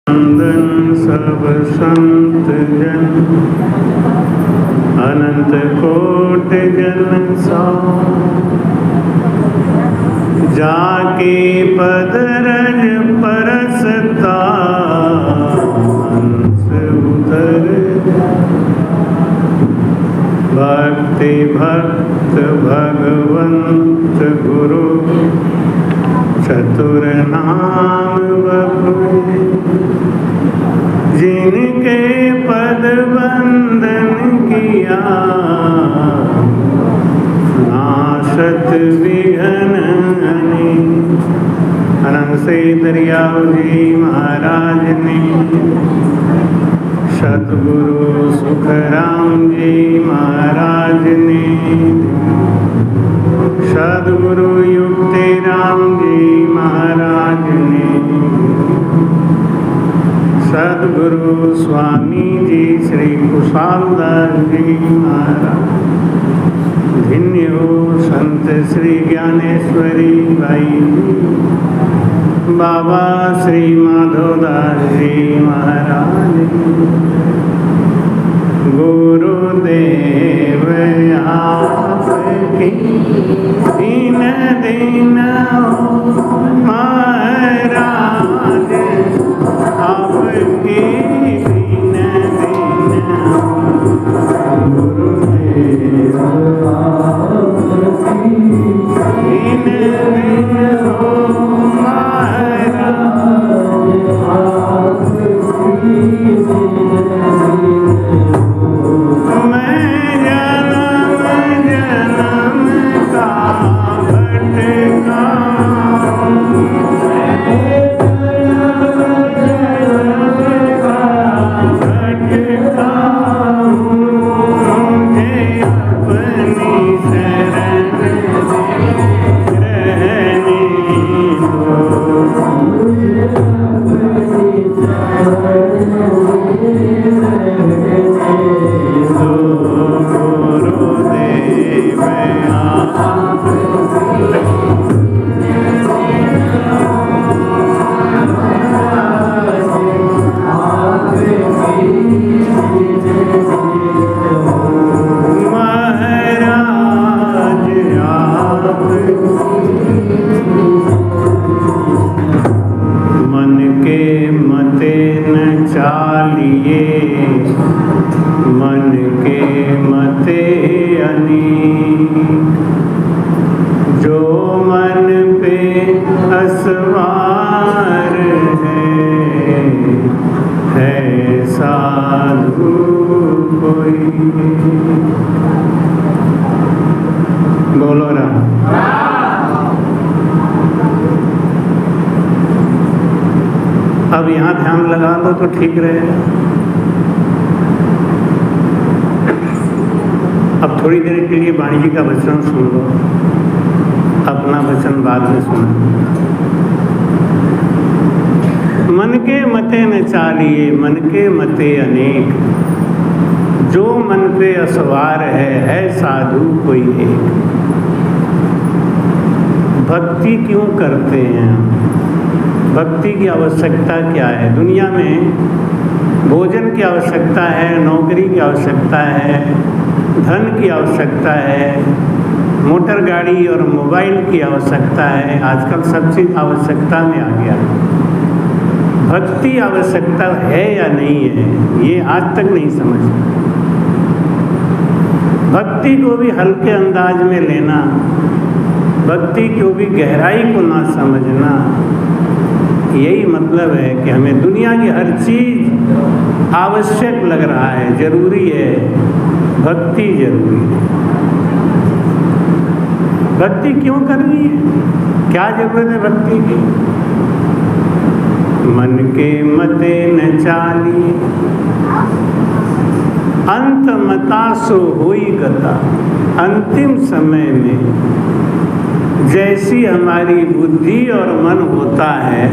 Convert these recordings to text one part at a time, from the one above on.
वंदन सब संत जन अनंत कोट जन सौ जाके पद रज परसता हंस उतर भक्ति भक्त भगवंत गुरु चतुर नाम बपुए जिनके पद वंदन किया नाशत विघ्न अनंत से दरियाव जी महाराज ने सतगुरु सुखराम जी महाराज ने सदगुरु युक्ति राम जी महाराज ने सदगुरु स्वामी जी श्री कुशालदास जी महाराज धन्य हो संत श्री ज्ञानेश्वरी भाई बाबा श्री माधवदास जी महाराज गुरुदेव आपकी दीन दीन महाराज आपकी दीन दीन गुरुदेव आपकी दीन दीन महाराज आपकी बोलो राम। अब यहाँ ध्यान लगा दो तो ठीक रहेगा। अब थोड़ी देर के लिए वाणी जी का वचन सुन लो, अपना वचन बाद में सुना। मन के मते न चालिए मन के मते अनेक, जो मन पे असवार है साधु कोई एक। भक्ति क्यों करते हैं? भक्ति की आवश्यकता क्या है? दुनिया में भोजन की आवश्यकता है, नौकरी की आवश्यकता है, धन की आवश्यकता है, मोटर गाड़ी और मोबाइल की आवश्यकता है। आजकल सब चीज़ आवश्यकता में आ गया। भक्ति आवश्यकता है या नहीं है, ये आज तक नहीं समझ। भक्ति को भी हल्के अंदाज में लेना, भक्ति को भी गहराई को ना समझना, यही मतलब है कि हमें दुनिया की हर चीज़ आवश्यक लग रहा है, जरूरी है, भक्ति जरूरी है। भक्ति क्यों करनी है? क्या जरूरत है भक्ति की? मन के मते न चालिए अंत मता सो होई गता। अंतिम समय में जैसी हमारी बुद्धि और मन होता है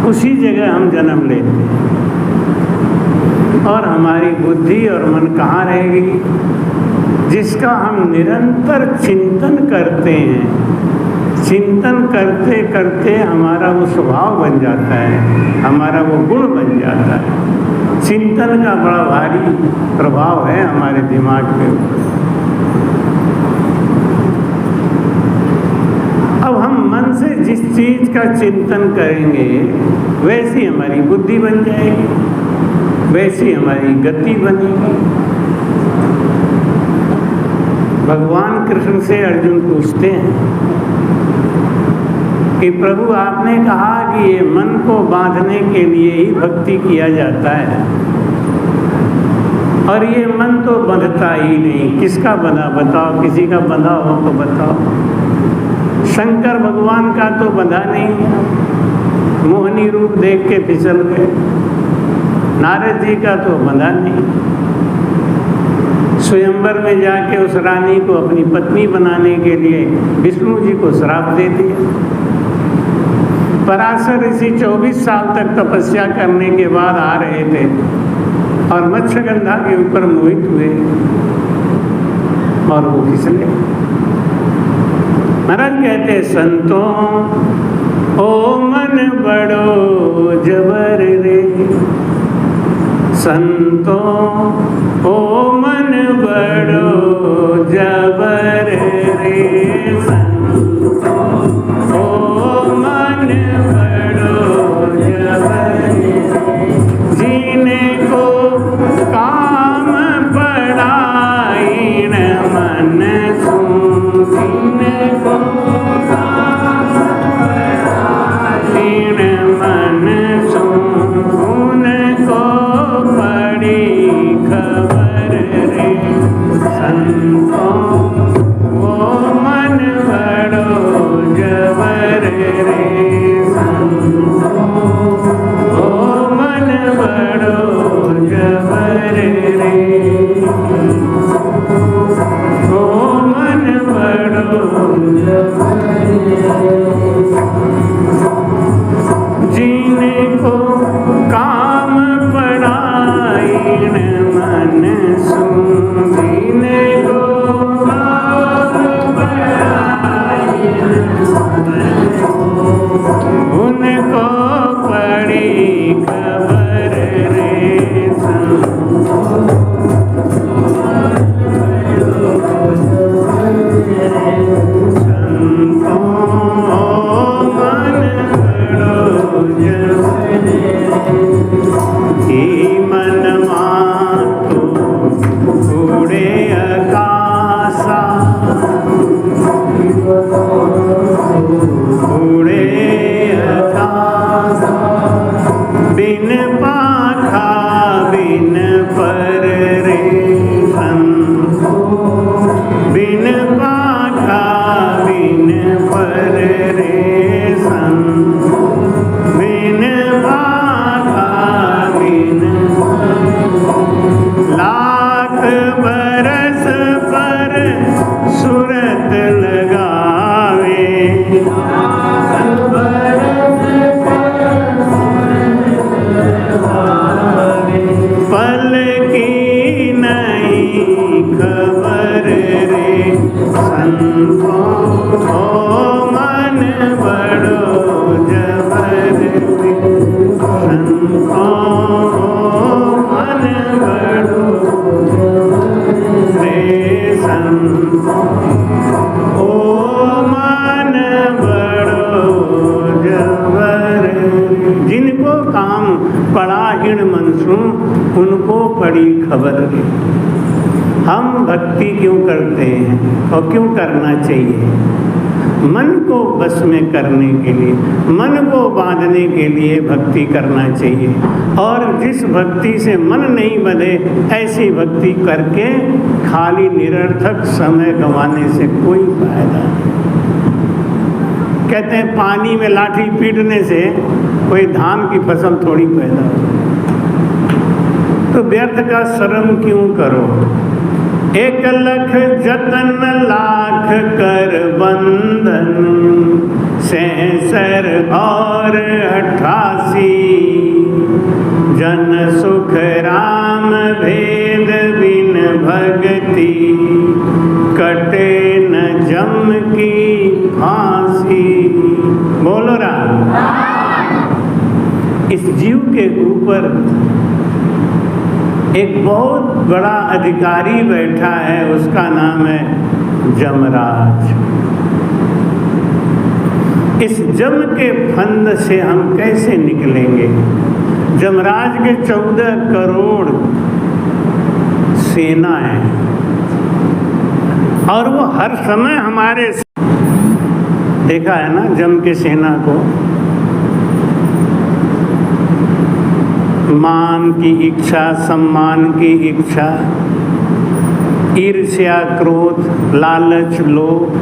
उसी जगह हम जन्म लेते हैं, और हमारी बुद्धि और मन कहाँ रहेगी? जिसका हम निरंतर चिंतन करते हैं, चिंतन करते करते हमारा वो स्वभाव बन जाता है, हमारा वो गुण बन जाता है। चिंतन का बड़ा भारी प्रभाव है हमारे दिमाग पे। अब हम मन से जिस चीज का चिंतन करेंगे वैसी हमारी बुद्धि बन जाएगी, वैसी हमारी गति बनेगी। भगवान कृष्ण से अर्जुन पूछते हैं कि प्रभु आपने कहा कि ये मन को बांधने के लिए ही भक्ति किया जाता है, और ये मन तो बंधता ही नहीं, किसका बंधा बताओ, किसी का बंधा हो तो बताओ। शंकर भगवान का तो बंधा नहीं, मोहनी रूप देख के फिसल गए। नारद जी का तो बंधा नहीं, स्वयंवर में जाके उस रानी को अपनी पत्नी बनाने के लिए विष्णु जी को श्राप दे दिया। पराशर ऋषि 24 साल तक तपस्या करने के बाद आ रहे थे और मत्स्यगंधा के ऊपर मोहित हुए और वो फिसले। महाराज कहते संतों ओ मन बड़ो जबर रे, संतों ओ मन बड़ो जबर रे, संतों ओ मन बड़ो जबर रे, जीने को काम पड़ाइन मन सुन, जीने को काम पड़ाइन मन सुन, उनको पड़ी खबर रे, संतों वो मन बड़ो जबर रे, संतों वो मन बड़ो जबर रे, वो मन बड़ो जबर रे, जीने को काम पड़ाइन मन सुन, जीने को काम पड़ाइन मन सुन, उनको पड़ी खबर रे, संतों मन बड़ो जबर रे, मन मातो उड़े आकाशा, उड़े आकाशा, बिन पाखा बिन पर रे, संतों बिन पाखा बिन पर रे, संतों बिन पाखा बिन, लाख बरस पर सूरत लगावे, लाख बरस पर सूरत लगावे, पल की नहीं खबर रे, संतों ओ मन बड़ो जबर रे, संतों ओ मन बड़ो जबर रे, संतों ओ मन बड़ो जबर रे, जिनको काम पड़ा हिण मनसू उनको पड़ी खबर रे। हम भक्ति क्यों करते हैं और क्यों करना चाहिए? मन को बस में करने के लिए, मन को बांधने के लिए भक्ति करना चाहिए। और जिस भक्ति से मन नहीं बंधे ऐसी भक्ति करके खाली निरर्थक समय गंवाने से कोई फायदा नहीं। कहते हैं पानी में लाठी पीटने से कोई धान की फसल थोड़ी पैदा हो, तो व्यर्थ का श्रम क्यों करो। 1 लख जतन लाख कर बंधन, 66 और 88 जन सुख राम भेद बिन भगति, कटे न जम की फांसी। इस जीव के ऊपर एक बहुत बड़ा अधिकारी बैठा है, उसका नाम है जमराज। इस जम के फंद से हम कैसे निकलेंगे? जमराज के 14 करोड़ सेना है और वो हर समय हमारे, देखा है ना जम के सेना को, मान की इच्छा, सम्मान की इच्छा, ईर्ष्या, क्रोध, लालच, लोभ,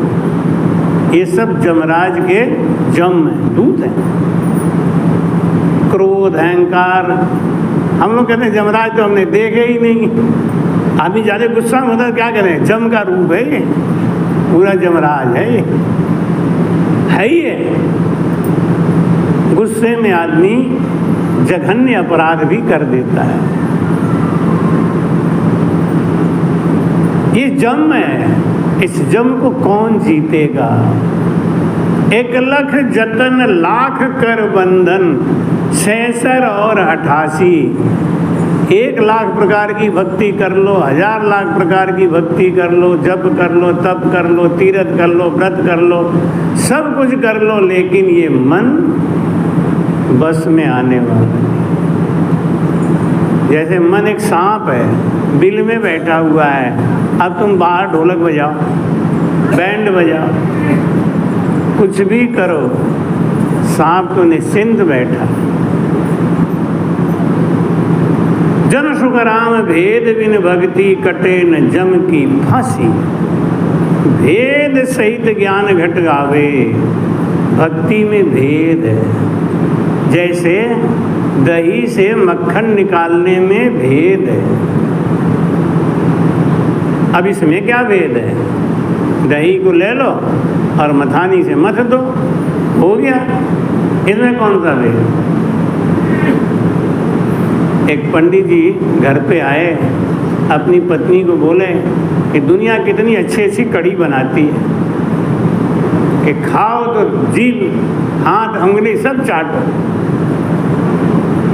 ये सब जमराज के जम है, दूत है। क्रोध, अहंकार, हम लोग कहते हैं जमराज तो हमने देखे ही नहीं। आदमी ज़्यादा गुस्सा में होता है, क्या करें, जम का रूप है ये, पूरा जमराज है ये, है ही है। गुस्से में आदमी जघन्य अपराध भी कर देता है। ये जम है, इस जम को कौन जीतेगा? 1 लाख जतन लाख कर बंधन, 66 और 88। 1 लाख प्रकार की भक्ति कर लो, 1000 लाख प्रकार की भक्ति कर लो, जप कर लो, तप कर लो, तीर्थ कर लो, व्रत कर लो, सब कुछ कर लो, लेकिन ये मन बस में आने वाला है। जैसे मन एक सांप है, बिल में बैठा हुआ है। अब तुम बाहर ढोलक बजाओ, बैंड बजाओ, कुछ भी करो, सांप तो निश्चिंत बैठा। जन सुख राम भेद बिन भक्ति, कटे न जम की फांसी। भेद सहित ज्ञान घट गावे, भक्ति में भेद है। जैसे दही से मक्खन निकालने में भेद है। अब इसमें क्या भेद है? दही को ले लो और मथानी से मथ दो, हो गया। इसमें कौन सा भेद? एक पंडित जी घर पे आए, अपनी पत्नी को बोले कि दुनिया कितनी अच्छी अच्छी कढ़ी बनाती है, कि खाओ तो जीभ, हाथ, उंगली सब चाटो।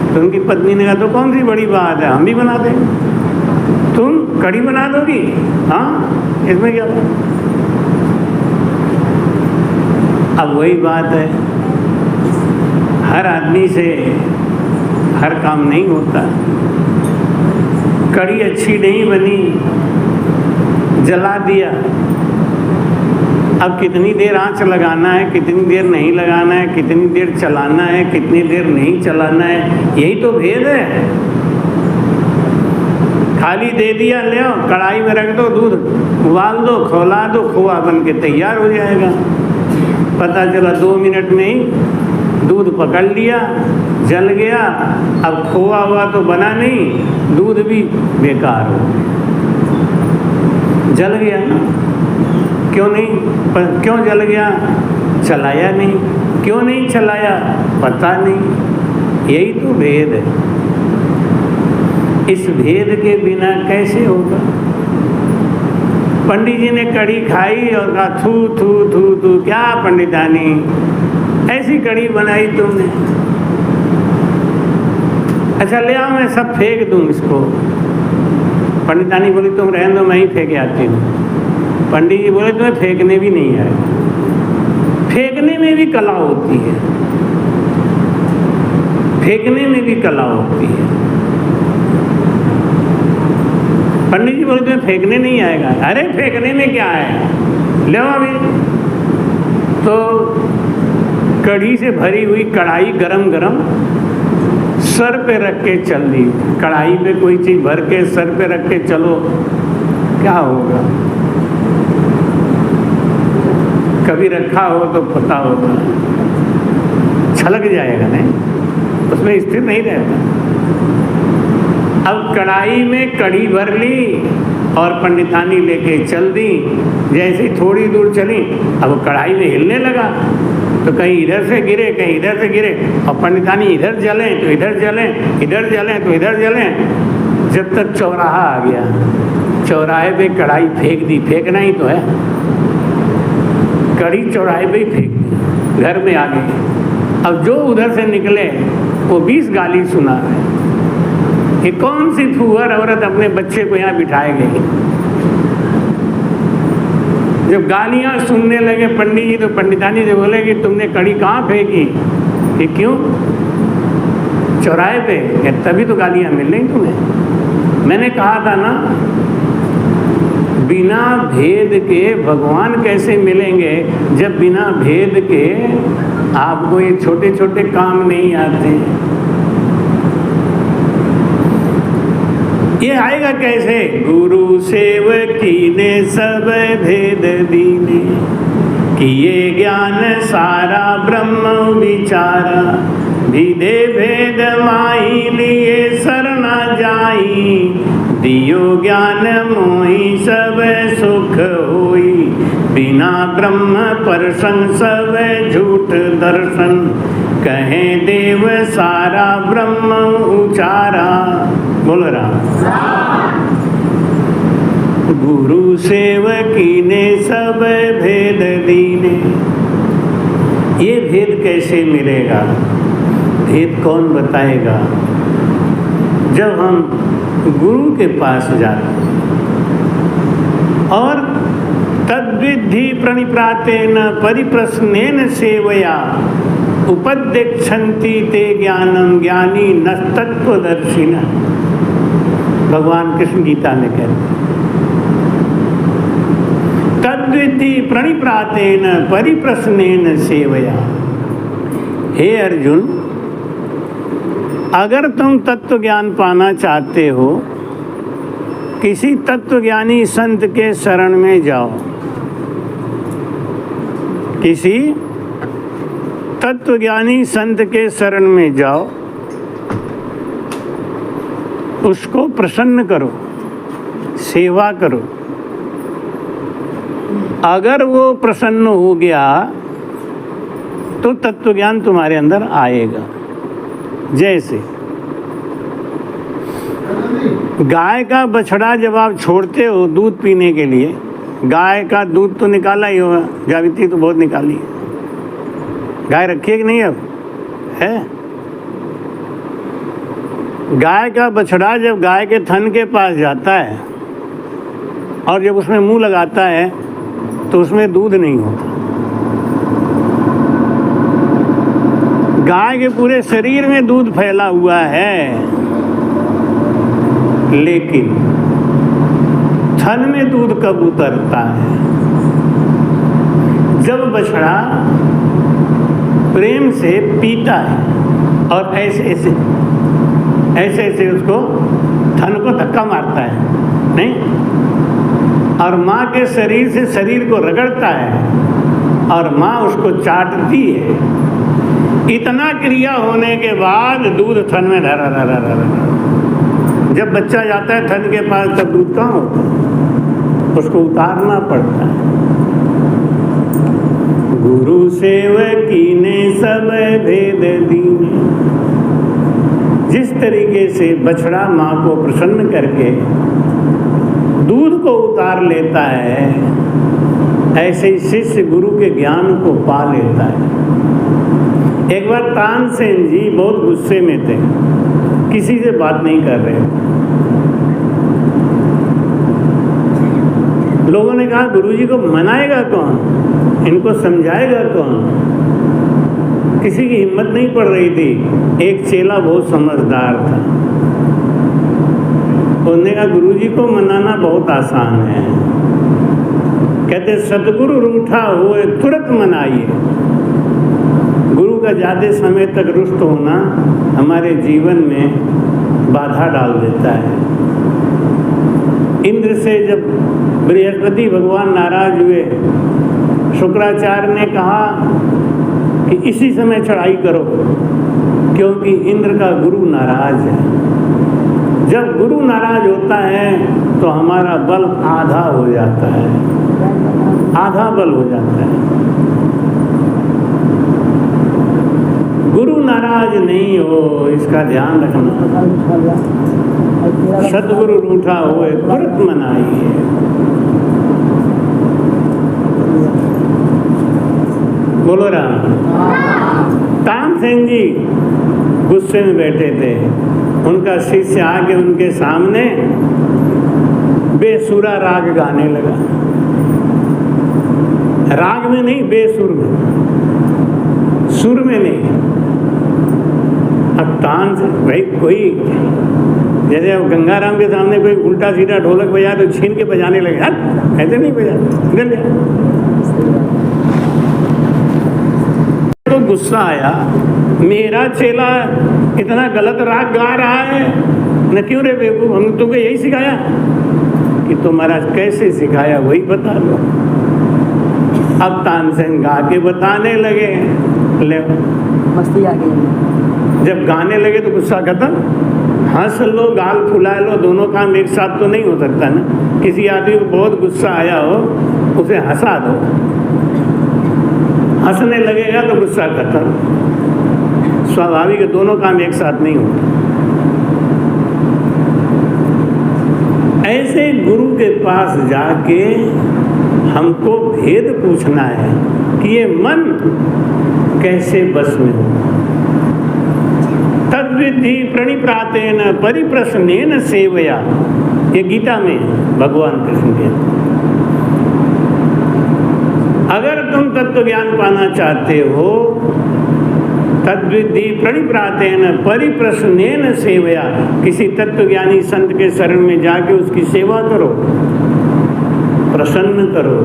तो उनकी पत्नी ने कहा तो कौन सी बड़ी बात है, हम भी बना देंगे। तुम कढ़ी बना दोगी? हाँ, इसमें क्या बात? अब वही बात है, हर आदमी से हर काम नहीं होता। कढ़ी अच्छी नहीं बनी, जला दिया। अब कितनी देर आंच लगाना है, कितनी देर नहीं लगाना है, कितनी देर चलाना है, कितनी देर नहीं चलाना है, यही तो भेद है। खाली दे दिया, ले आओ, कढ़ाई में रख दो, दूध उबाल दो, खौला दो, खोआ बन के तैयार हो जाएगा। पता चला 2 मिनट में ही दूध पकड़ लिया, जल गया। अब खोआ हुआ तो बना नहीं, दूध भी बेकार हो गया, जल गया ना। क्यों नहीं, क्यों जल गया? चलाया नहीं। क्यों नहीं चलाया? पता नहीं। यही तो भेद है। इस भेद के बिना कैसे होगा? पंडित जी ने कढ़ी खाई और कहा थू थू थू थू, क्या पंडितानी ऐसी कढ़ी बनाई तुमने? अच्छा ले आओ, मैं सब फेंक दूँ इसको। पंडितानी बोली तुम रहने दो, मैं ही फेंक आती हूँ। पंडित जी बोले तुम्हें फेंकने भी नहीं आएगा। फेंकने में भी कला होती है, फेंकने में भी कला होती है। पंडित जी बोले तुम्हें फेंकने नहीं आएगा। अरे फेंकने में क्या है, ले अभी। तो कढ़ी से भरी हुई कढ़ाई गरम गरम सर पे रख के चल दी। कढ़ाई पे कोई चीज़ भर के सर पे रख के चलो, क्या होगा? कभी रखा हो तो पता होगा, छलक जाएगा, नहीं उसमें स्थिर नहीं रहता। अब कढ़ाई में कढ़ी भर ली और पंडितानी लेके चल दी। जैसे थोड़ी दूर चली, अब कढ़ाई में हिलने लगा, तो कहीं इधर से गिरे, कहीं इधर से गिरे, और पंडितानी इधर जलें तो इधर जलें, इधर जलें तो इधर जलें, जब तक चौराहा आ गया। चौराहे पे कढ़ाई फेंक दी, फेंकना ही तो है, कढ़ी चौराहे पे ही फेंक दी, घर में आ गई। अब जो उधर से निकले वो 20 गाली सुना है कि कौन सी फूहर औरत अपने बच्चे को यहाँ बिठाए गई। जब गालियाँ सुनने लगे पंडित जी तो पंडितानी जी बोले कि तुमने कड़ी कहाँ फेंकी? कि क्यों? चौराहे पे। कि तभी तो गालियाँ मिल रही तुम्हें। मैंने कहा था ना, बिना भेद के भगवान कैसे मिलेंगे जब बिना भेद के आपको ये छोटे छोटे काम नहीं आते। ये आएगा कैसे? गुरु सेवकी ने सब भेद दीने, किए ज्ञान सारा ब्रह्म विचारा, विदे भेद माही लिए शरणा जाई, दियो ज्ञान मोहि सब सुख होई, बिना ब्रह्म परसंग सब झूठ दर्शन, कहे देव सारा ब्रह्म उचारा। बोल रहा गुरु सेवकी ने सब भेद दीने। ये भेद कैसे मिलेगा? भेद कौन बताएगा? जब हम गुरु के पास जाते और तद्विधि प्रणिप्रातेन परिप्रश्नेन सेवया उपदेक्षन्ति ते ज्ञानम ज्ञानी नस्तत्वदर्शिनः। भगवान कृष्ण गीता में कहते तद्विधि प्रणिप्रातेन परिप्रश्नेन सेवया। हे अर्जुन, अगर तुम तत्व ज्ञान पाना चाहते हो, किसी तत्वज्ञानी संत के शरण में जाओ। किसी तत्वज्ञानी संत के शरण में जाओ, उसको प्रसन्न करो, सेवा करो। अगर वो प्रसन्न हो गया तो तत्वज्ञान तुम्हारे अंदर आएगा। जैसे गाय का बछड़ा जब आप छोड़ते हो दूध पीने के लिए, गाय का दूध तो निकाला ही होगा, जावित्री तो बहुत निकाली है। गाय रखी है कि नहीं अब है? गाय का बछड़ा जब गाय के थन के पास जाता है और जब उसमें मुंह लगाता है तो उसमें दूध नहीं होता। गाय के पूरे शरीर में दूध फैला हुआ है, लेकिन थन में दूध कब उतरता है? जब बछड़ा प्रेम से पीता है और ऐसे ऐसे ऐसे ऐसे उसको थन को धक्का मारता है, नहीं? और माँ के शरीर से शरीर को रगड़ता है और माँ उसको चाटती है। इतना क्रिया होने के बाद दूध थन में धरा धरा धरा। जब बच्चा जाता है थन के पास तब दूध कहाँ होता है? उसको उतारना पड़ता है। गुरु सेवकी ने सब भेद दीने। जिस तरीके से बछड़ा माँ को प्रसन्न करके दूध को उतार लेता है, ऐसे ही शिष्य गुरु के ज्ञान को पा लेता है। एक बार तानसेन जी बहुत गुस्से में थे, किसी से बात नहीं कर रहे। लोगों ने कहा गुरुजी को मनाएगा कौन, इनको समझाएगा कौन? किसी की हिम्मत नहीं पड़ रही थी। एक चेला बहुत समझदार था, उसने कहा गुरुजी को मनाना बहुत आसान है। कहते सतगुरु रूठा हुए तुरंत मनाइए। गुरु का ज़्यादा समय तक रुष्ट होना हमारे जीवन में बाधा डाल देता है। इंद्र से जब बृहस्पति भगवान नाराज हुए, शुक्राचार्य ने कहा कि इसी समय चढ़ाई करो, क्योंकि इंद्र का गुरु नाराज है। जब गुरु नाराज होता है तो हमारा बल आधा हो जाता है, आधा बल हो जाता है। गुरु नाराज नहीं हो, इसका ध्यान रखना। सदगुरु रूठा हुए तुरंत मनाइए। बोलो राम। तानसेन जी गुस्से में बैठे थे। उनका शिष्य आके उनके सामने बेसुरा राग गाने लगा। राग में नहीं, बेसुर में, सुर में नहीं। अब तान से भाई कोई, जैसे अब गंगाराम के सामने कोई उल्टा सीधा ढोलक बजा तो छीन के बजाने लगे, यार ऐसे नहीं बजा, इधर ले। तो गुस्सा आया, मेरा चेला इतना गलत राग गा रहा है, न क्यों रे बेवकूफ, हमने तुमको यही सिखाया। कि तो महाराज कैसे सिखाया वही बता दो। अब तानसेन गा के बताने लगे, ले मस्ती आ गई। जब गाने लगे तो गुस्सा खत्म। हंस लो, गाल फुला लो, दोनों काम एक साथ तो नहीं हो सकता ना। किसी आदमी को बहुत गुस्सा आया हो, उसे हंसा दो, हंसने लगेगा तो गुस्सा खत्म। स्वाभाविक है, दोनों काम एक साथ नहीं होते। ऐसे गुरु के पास जाके हमको भेद पूछना है कि ये मन कैसे बस में हो। तद्विधि प्रणिप्रातेन परिप्रश्नेन सेवया, ये गीता में भगवान कृष्ण कहते। अगर तुम तत्व ज्ञान पाना चाहते हो, तद्विधि प्रणिप्रातेन परिप्रश्नेन सेवया, किसी तत्वज्ञानी संत के शरण में जाके उसकी सेवा करो, प्रसन्न करो।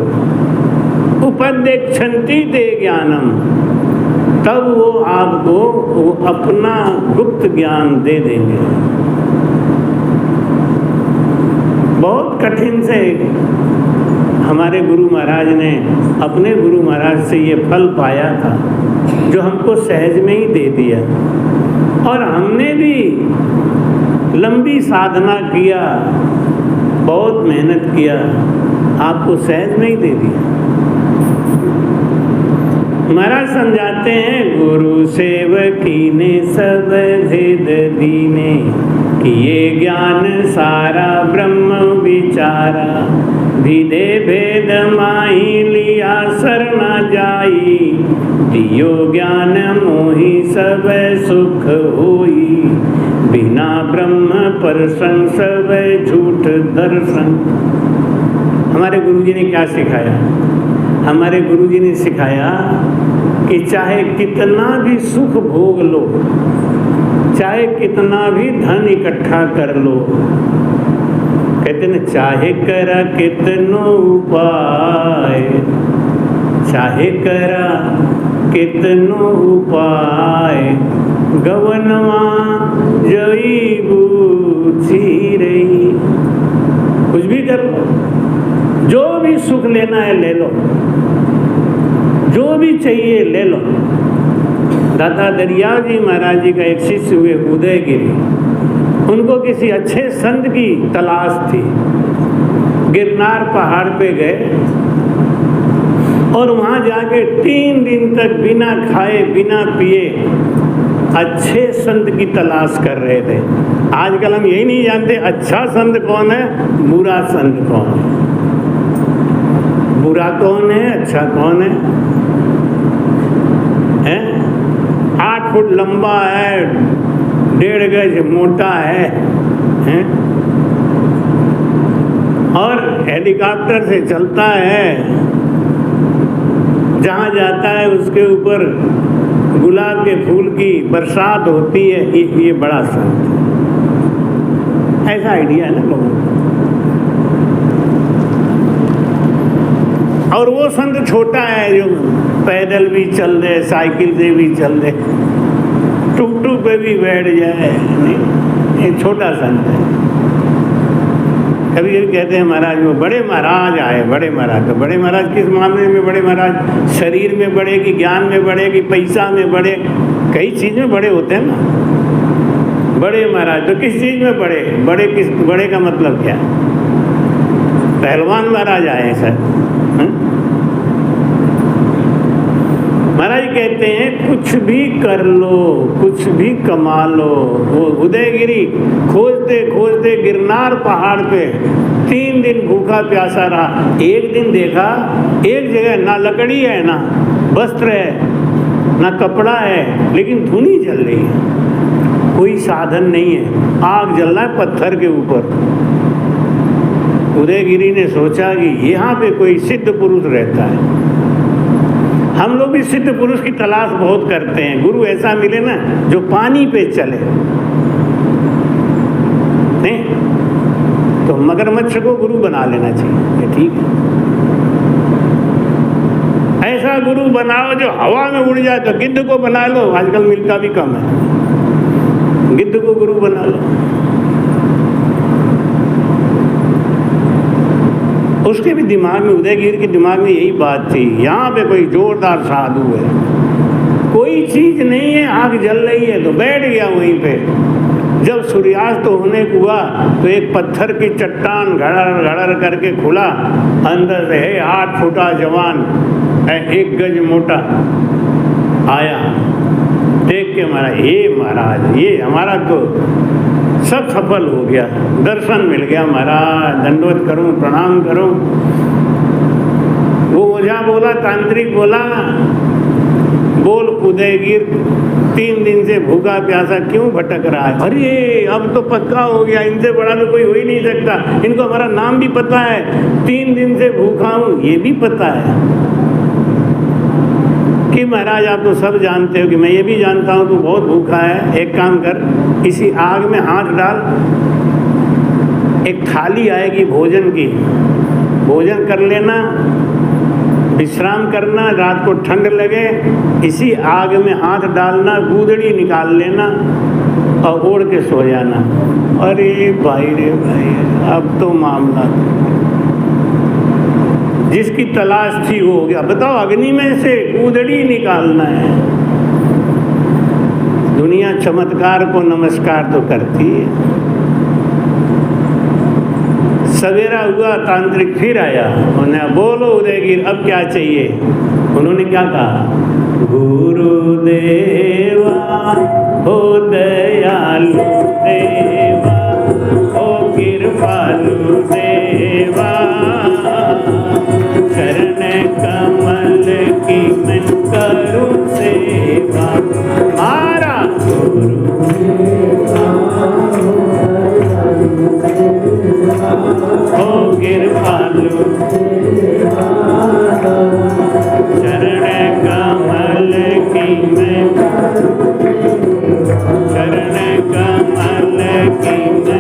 उपदेक्षन्ति ते ज्ञानम, तब वो आपको वो अपना गुप्त ज्ञान दे देंगे। बहुत कठिन से हमारे गुरु महाराज ने अपने गुरु महाराज से ये फल पाया था, जो हमको सहज में ही दे दिया। और हमने भी लंबी साधना किया, बहुत मेहनत किया, आपको सहज में ही दे दिया। महाराज समझाते हैं, गुरु सेवकी ने सब भेद दीने, कि ये ज्ञान सारा ब्रह्म विचारा, विदे भेद माही लिया शरणा जाई, दियो ज्ञान मोहि सब सुख होई, बिना ब्रह्म परसन सब झूठ दर्शन। हमारे गुरुजी ने क्या सिखाया? हमारे गुरुजी ने सिखाया कि चाहे कितना भी सुख भोग लो, चाहे कितना भी धन इकट्ठा कर लो, कहते न चाहे करा कितनो उपाय, चाहे करा कितनो उपाय, गवनवा जई बूझी रही। कुछ भी कर लो, जो भी सुख लेना है ले लो, जो भी चाहिए ले लो। दादा दरिया जी महाराज जी का एक शिष्य हुए उदयगिरी, उनको किसी अच्छे संत की तलाश थी। गिरनार पहाड़ पे गए और वहाँ जाके 3 दिन तक बिना खाए बिना पिए अच्छे संत की तलाश कर रहे थे। आजकल हम यही नहीं जानते अच्छा संत कौन है, बुरा संत कौन है। बुरा कौन है, अच्छा कौन है? 8 फुट लंबा है, 1.5 गज मोटा है, और हेलीकॉप्टर से चलता है, जहाँ जाता है उसके ऊपर गुलाब के फूल की बरसात होती है, ये बड़ा संत। ऐसा आइडिया है ना लोगों को। और वो संत छोटा है जो पैदल भी चल दे, साइकिल से भी चल दे, टुकटुक पे भी बैठ जाए, नहीं, ये छोटा संत है। कभी कभी कहते हैं महाराज वो बड़े महाराज आए, बड़े महाराज। तो बड़े महाराज किस मामले में बड़े महाराज? शरीर में बड़े कि ज्ञान में बड़े कि पैसा में बड़े? कई चीज़ में बड़े होते हैं ना बड़े महाराज। तो किस चीज़ में बड़े? बड़े किस? बड़े का मतलब क्या? पहलवान महाराज आए सर। महाराज कहते हैं कुछ भी कर लो, कुछ भी कमा लो। वो उदयगिरी खोजते खोजते गिरनार पहाड़ पे 3 दिन भूखा प्यासा रहा। एक दिन देखा एक जगह ना लकड़ी है, ना वस्त्र है, ना कपड़ा है, लेकिन धुनी जल रही है। कोई साधन नहीं है, आग जल रहा है पत्थर के ऊपर। उदयगिरी ने सोचा कि यहाँ पे कोई सिद्ध पुरुष रहता है। हम लोग भी सिद्ध पुरुष की तलाश बहुत करते हैं, गुरु ऐसा मिले ना जो पानी पे चले। नहीं तो मगरमच्छ को गुरु बना लेना चाहिए, ठीक है। ऐसा गुरु बनाओ जो हवा में उड़ जाए, तो गिद्ध को बना लो, आजकल मिलता भी कम है, गिद्ध को गुरु बना लो। उसके भी दिमाग में, उदयगिरी के दिमाग में यही बात थी, यहाँ पे कोई जोरदार साधु है, कोई चीज नहीं है, आग जल रही है, तो बैठ गया वहीं पे। जब सूर्यास्त होने हुआ तो एक पत्थर की चट्टान घड़र घड़र करके खुला, अंदर से 8 फुटा जवान 1 गज मोटा आया। देख के महाराज ये हमारा तो सब सफल हो गया, दर्शन मिल गया महाराज, दंडवत करूं, प्रणाम करूं। वो ओझा बोला, तांत्रिक बोला, बोल उदयगिर 3 दिन से भूखा प्यासा क्यों भटक रहा है? अरे अब तो पक्का हो गया, इनसे बड़ा तो कोई हो ही नहीं सकता, इनको हमारा नाम भी पता है, 3 दिन से भूखा हूं ये भी पता है कि महाराज आप तो सब जानते हो कि मैं ये भी जानता हूं तू बहुत भूखा है। एक काम कर, इसी आग में हाथ डाल, एक थाली आएगी भोजन की, भोजन कर लेना, विश्राम करना, रात को ठंड लगे इसी आग में हाथ डालना, गूदड़ी निकाल लेना और ओढ़ के सो जाना। अरे भाई रे भाई, अब तो मामला जिसकी तलाश थी वो हो गया। बताओ, अग्नि में से गूदड़ी निकालना है। दुनिया चमत्कार को नमस्कार तो करती है। सवेरा हुआ, तांत्रिक फिर आया, उन्हें बोलो उदयगिर अब क्या चाहिए? उन्होंने क्या कहा? गुरुदेवा हो दयालु देवा, हो कृपालु देवा, चरण कमल की मैं करूं सेवा, मारा हो कृपालु, चरण कमल की मैं, चरण कमल की मैं चरण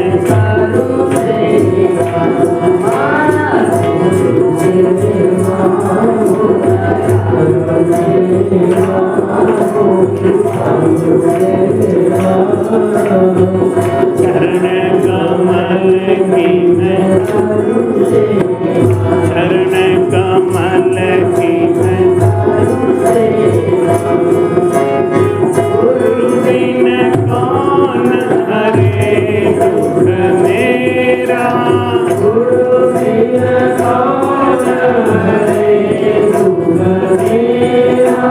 कमल की मैं, चरण कमल की मैं, गुरु बिन कौन हरे दुख मेरा, गुरु बिन कौन हरे दुख मेरा,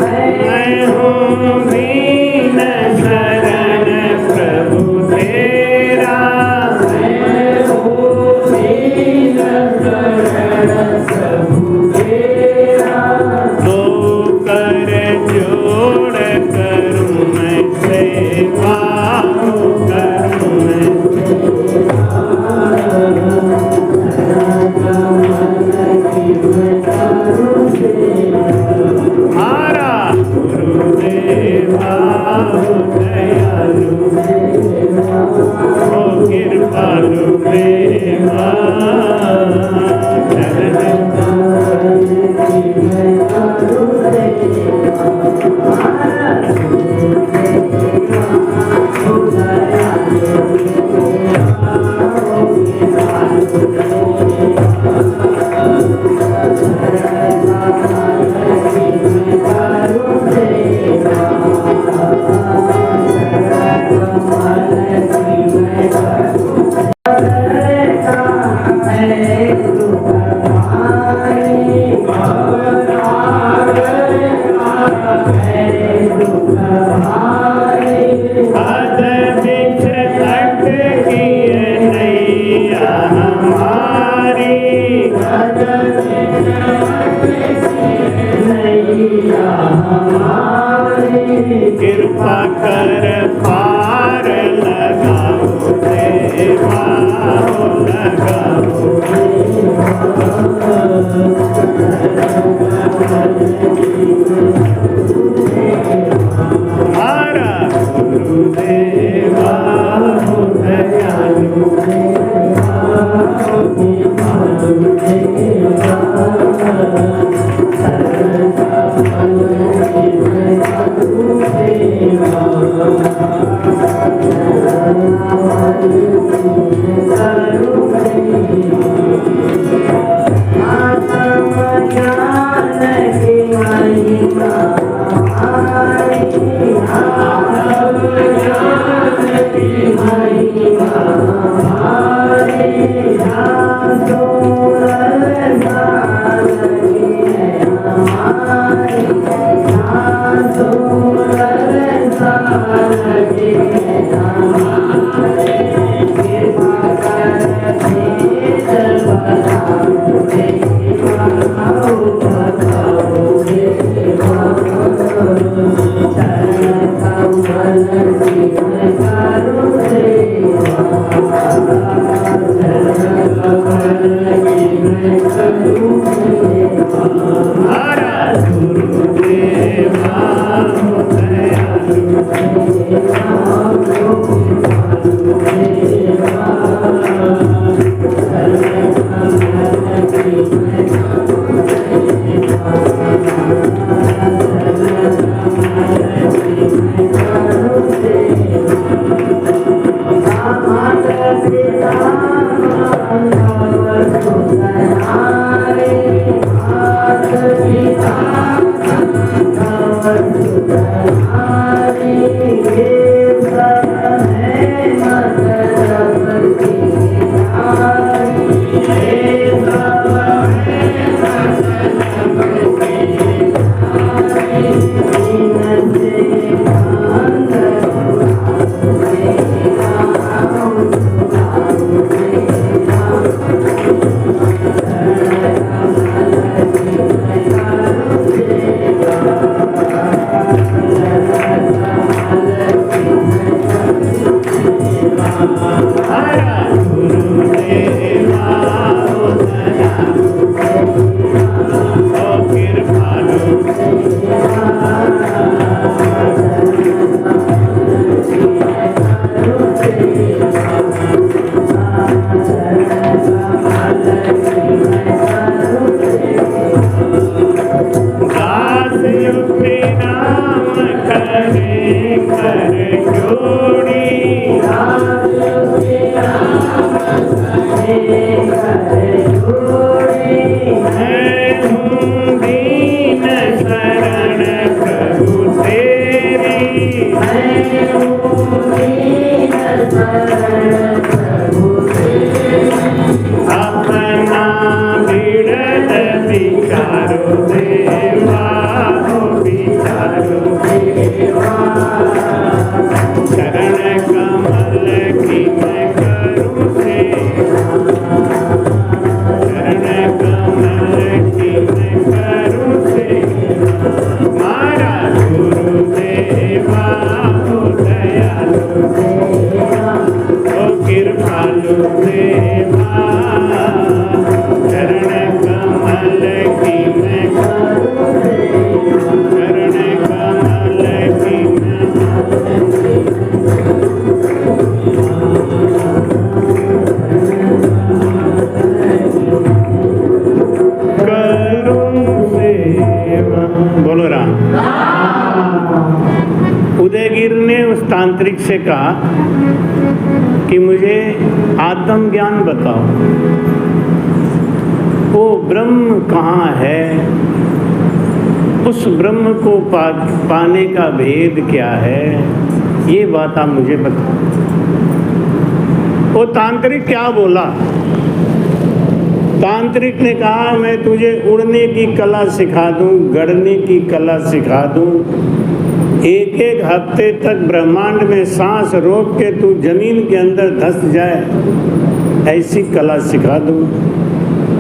मैं हूँ दीन शरण प्रभु तेरा, मैं हूँ दीन शरण प्रभु तेरा, तो कर जोड़ करूँ मैं सेवा, करूँ मैं मारा गुरुदेवा हो दयालु, हो कृपालु देवा, कृपा कर देवा हो दयालु उदयगिर ने उस तांत्रिक से कहा कि मुझे आत्म ज्ञान बताओ, वो ब्रह्म कहाँ है, उस ब्रह्म को पाने का भेद क्या है, ये बात आप मुझे बताओ। वो तांत्रिक क्या बोला? तांत्रिक ने कहा मैं तुझे उड़ने की कला सिखा दूं, गड़ने की कला सिखा दूं, एक एक हफ्ते तक ब्रह्मांड में सांस रोक के तू जमीन के अंदर धंस जाए ऐसी कला सिखा दूं,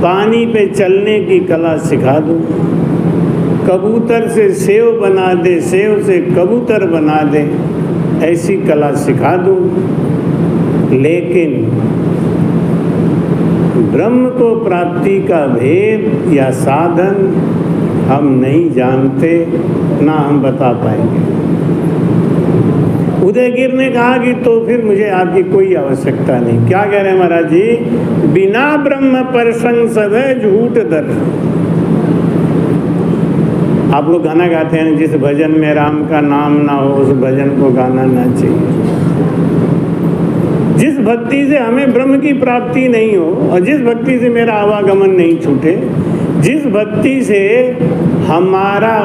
पानी पे चलने की कला सिखा दूं, कबूतर से सेव बना दे, सेव से कबूतर बना दे ऐसी कला सिखा दूं। लेकिन ब्रह्म को प्राप्ति का भेद या साधन हम नहीं जानते, ना हम बता पाएंगे। उदयगिर ने कहा कि तो फिर मुझे आपकी कोई आवश्यकता नहीं। क्या कह रहे हैं महाराज जी? बिना ब्रह्म परसंग सब है झूठ दर्शन। आप लोग गाना गाते हैं, जिस भजन में राम का नाम ना हो उस भजन को गाना ना चाहिए। जिस भक्ति से हमें ब्रह्म की प्राप्ति नहीं हो और जिस भक्ति से मेरा आवागमन नहीं छूटे, जिस भक्ति से हमारा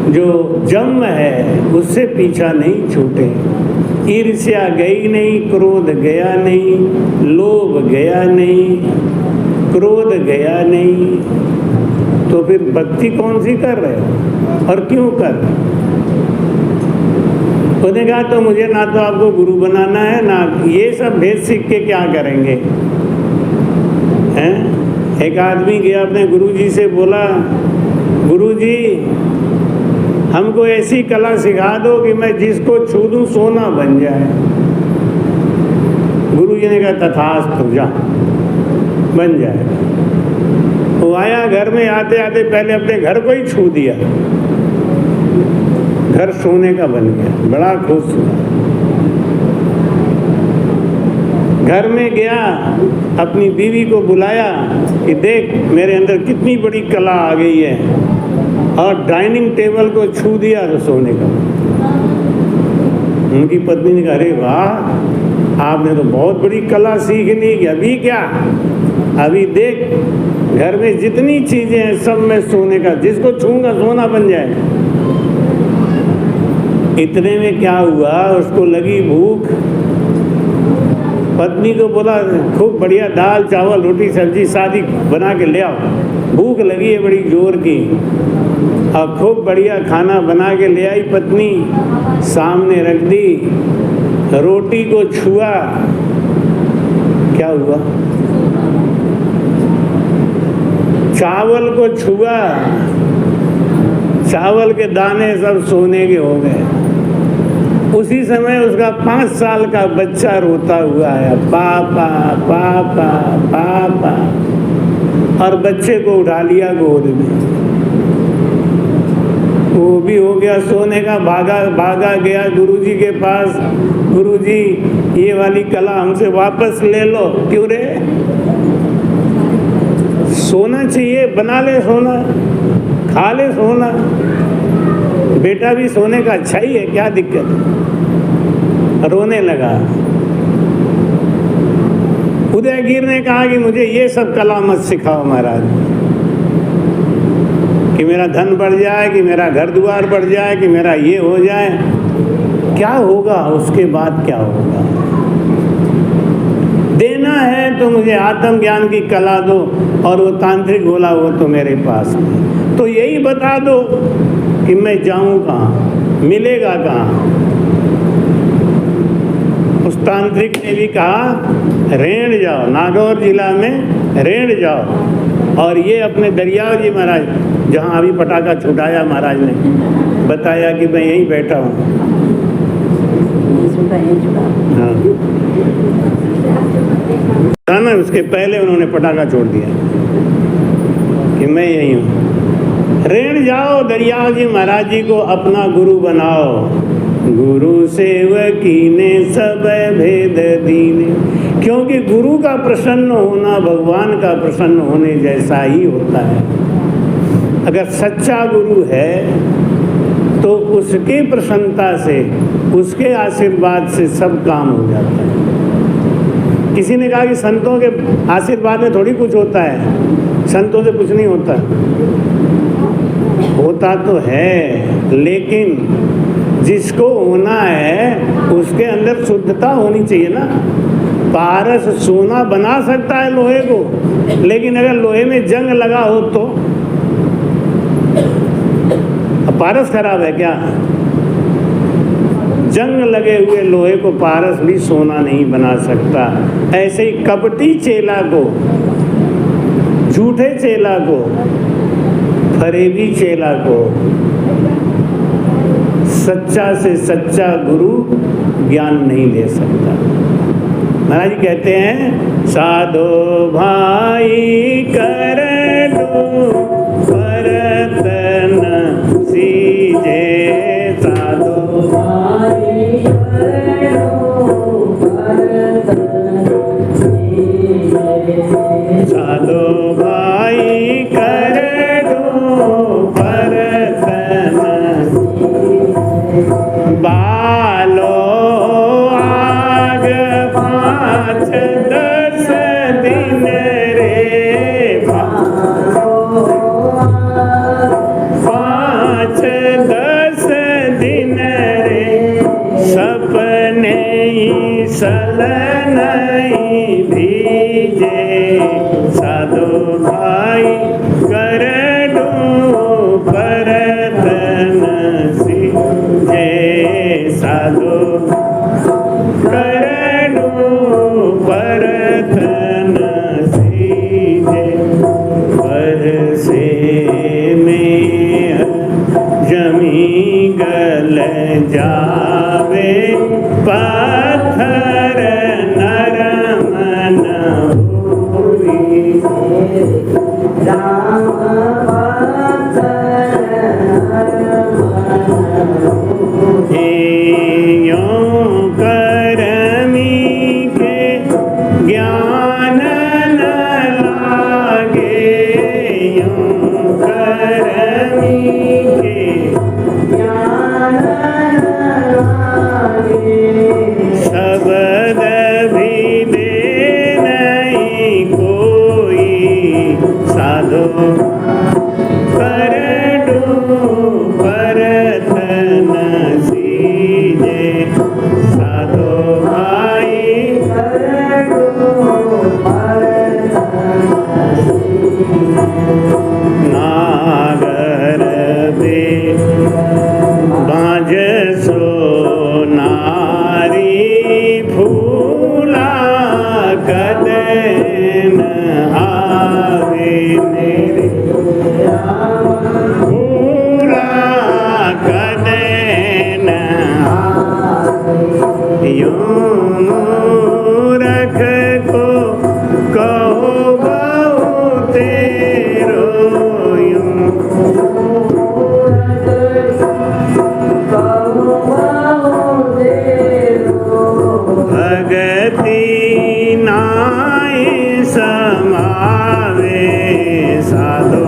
जो जन्म है उससे पीछा नहीं छूटे, ईर्ष्या गई नहीं, क्रोध गया नहीं, लोभ गया नहीं, क्रोध गया नहीं, तो फिर भक्ति कौन सी कर रहे हो और क्यों कर रहे हो? उसने कहा तो मुझे ना तो आपको गुरु बनाना है, ना ये सब भेद सीख के क्या करेंगे हैं? एक आदमी गया अपने गुरुजी से, बोला गुरुजी हमको ऐसी कला सिखा दो कि मैं जिसको छू दूं सोना बन जाए। गुरुजी ने कहा तथास्तु, जा बन जाए। वो आया, घर में आते आते पहले अपने घर को ही छू दिया, घर सोने का बन गया, बड़ा खुश हुआ। घर में गया, अपनी बीवी को बुलाया कि देख मेरे अंदर कितनी बड़ी कला आ गई है, और डाइनिंग टेबल को छू दिया तो सोने का। उनकी पत्नी ने कहा अरे वाह, आपने तो बहुत बड़ी कला सीख ली। अभी क्या, अभी देख घर में जितनी चीजें हैं सब में सोने का, जिसको छूंगा सोना बन जाए। इतने में क्या हुआ, उसको लगी भूख। पत्नी को बोला खूब बढ़िया दाल चावल रोटी सब्जी शादी बना के ले आओ, भूख लगी है बड़ी जोर की। और खूब बढ़िया खाना बना के ले आई पत्नी, सामने रख दी। रोटी को छुआ, क्या हुआ? चावल को छुआ, चावल के दाने सब सोने के हो गए। उसी समय उसका 5 साल का बच्चा रोता हुआ आया, पापा पापा पापा, और बच्चे को उठा लिया गोद में। वो भी हो गया सोने का, भागा गया गुरुजी के पास। गुरुजी ये वाली कला हमसे वापस ले लो। क्यों रे? सोना चाहिए, बना ले सोना, खा ले सोना, बेटा भी सोने का अच्छा ही है, क्या दिक्कत है? रोने लगा। उदयगिर ने कहा कि मुझे ये सब कला मत सिखाओ महाराज, कि मेरा धन बढ़ जाए, कि मेरा घर द्वार बढ़ जाए, कि मेरा ये हो जाए। क्या होगा उसके बाद? क्या होगा? देना है तो मुझे आत्मज्ञान की कला दो, और वो तांत्रिक बोला वो तो मेरे पास है। तो यही बता दो कि मैं जाऊं कहाँ, मिलेगा कहाँ? उस तांत्रिक ने भी कहा रेण जाओ, नागौर जिला में रेण जाओ, और ये अपने दरियाव जी महाराज जहाँ अभी पटाखा छुटाया महाराज ने बताया कि मैं यहीं बैठा हूँ। हाँ ना, उसके पहले उन्होंने पटाखा छोड़ दिया कि मैं यहीं हूँ। रेण जाओ, दरियाव जी महाराज जी को अपना गुरु बनाओ। गुरु सेवकी ने सब भेद दीने, क्योंकि गुरु का प्रसन्न होना भगवान का प्रसन्न होने जैसा ही होता है। अगर सच्चा गुरु है तो उसकी प्रसन्नता से, उसके आशीर्वाद से सब काम हो जाता है। किसी ने कहा कि संतों के आशीर्वाद में थोड़ी कुछ होता है, संतों से कुछ नहीं होता। होता तो है, लेकिन जिसको होना है उसके अंदर शुद्धता होनी चाहिए ना। पारस सोना बना सकता है लोहे को, लेकिन अगर लोहे में जंग लगा हो तो पारस खराब है क्या? जंग लगे हुए लोहे को पारस भी सोना नहीं बना सकता। ऐसे ही कपटी चेला को, झूठे चेला को, फरेबी चेला को सच्चा से सच्चा गुरु ज्ञान नहीं दे सकता। महाराज जी कहते हैं साधो भाई कर दो बरतन सीजे, साधो भाई साधो भाई कर दो परतन, बालो आग 5-10 दिन रे, 5-10 दिन रे, सपने सल नहीं भीजे, साधो भाई कर दो परतन सीजे, साधो कर दो परतन सीजे, बरसे में जमी गल जावे, पत्थर नरम न हुई, राम यूं करमी के ज्ञान न लागे, यूं करमी के शब्द भी दे नहीं कोई, साधो कर दो परतन सीजे, साधो भाई कर दो परतन, नागर दे बाज सो नारी, फूला कदन आवे मेरे, फूला कदन आवे, यूं मूरख को कहो बहु तेरो, यूं भगति नाई समावे, साधो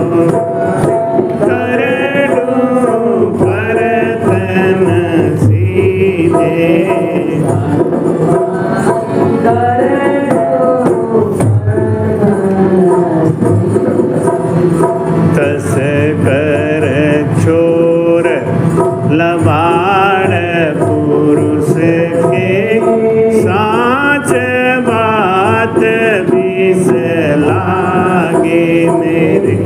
कर दो परतन सीधे, तस कर छोर लबाड़ पुरुष के, साच बात बिस लागे मेरे,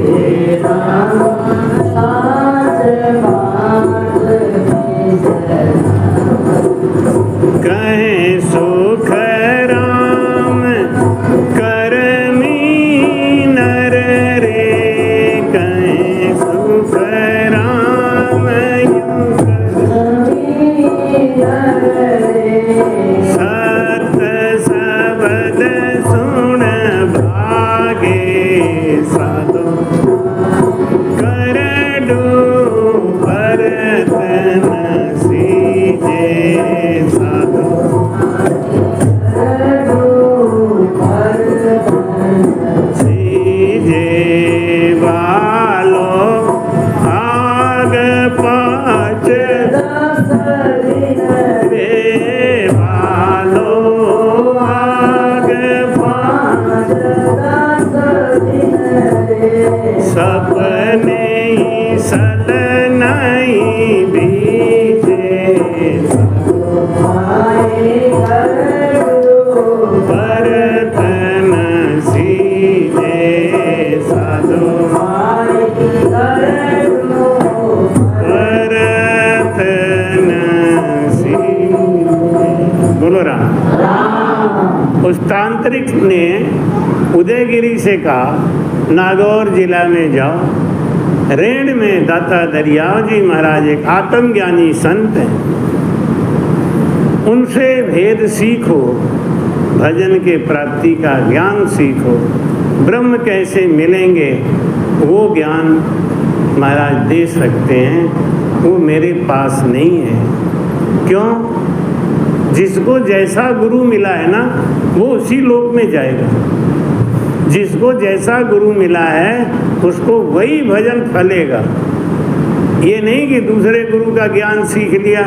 कहें सुख राम करमी नर रे, कहें सुख राम सत शब्द सुन भागे, साधो कर दो परतन सीजे, साधो सीजे, वालो आग 5-10 रे, वालो आग 5-10 सपने सल नहीं भीजे, परतन सीजे, साधो परतन सीजे। बोलो राम। उस तांत्रिक ने उदयगिरी से कहा नागौर जिला में जाओ, रेण में दाता दरियाव जी महाराज एक आत्मज्ञानी संत हैं, उनसे भेद सीखो, भजन के प्राप्ति का ज्ञान सीखो, ब्रह्म कैसे मिलेंगे वो ज्ञान महाराज दे सकते हैं, वो मेरे पास नहीं है। क्यों? जिसको जैसा गुरु मिला है ना वो उसी लोक में जाएगा। जिसको जैसा गुरु मिला है उसको वही भजन फलेगा। ये नहीं कि दूसरे गुरु का ज्ञान सीख लिया,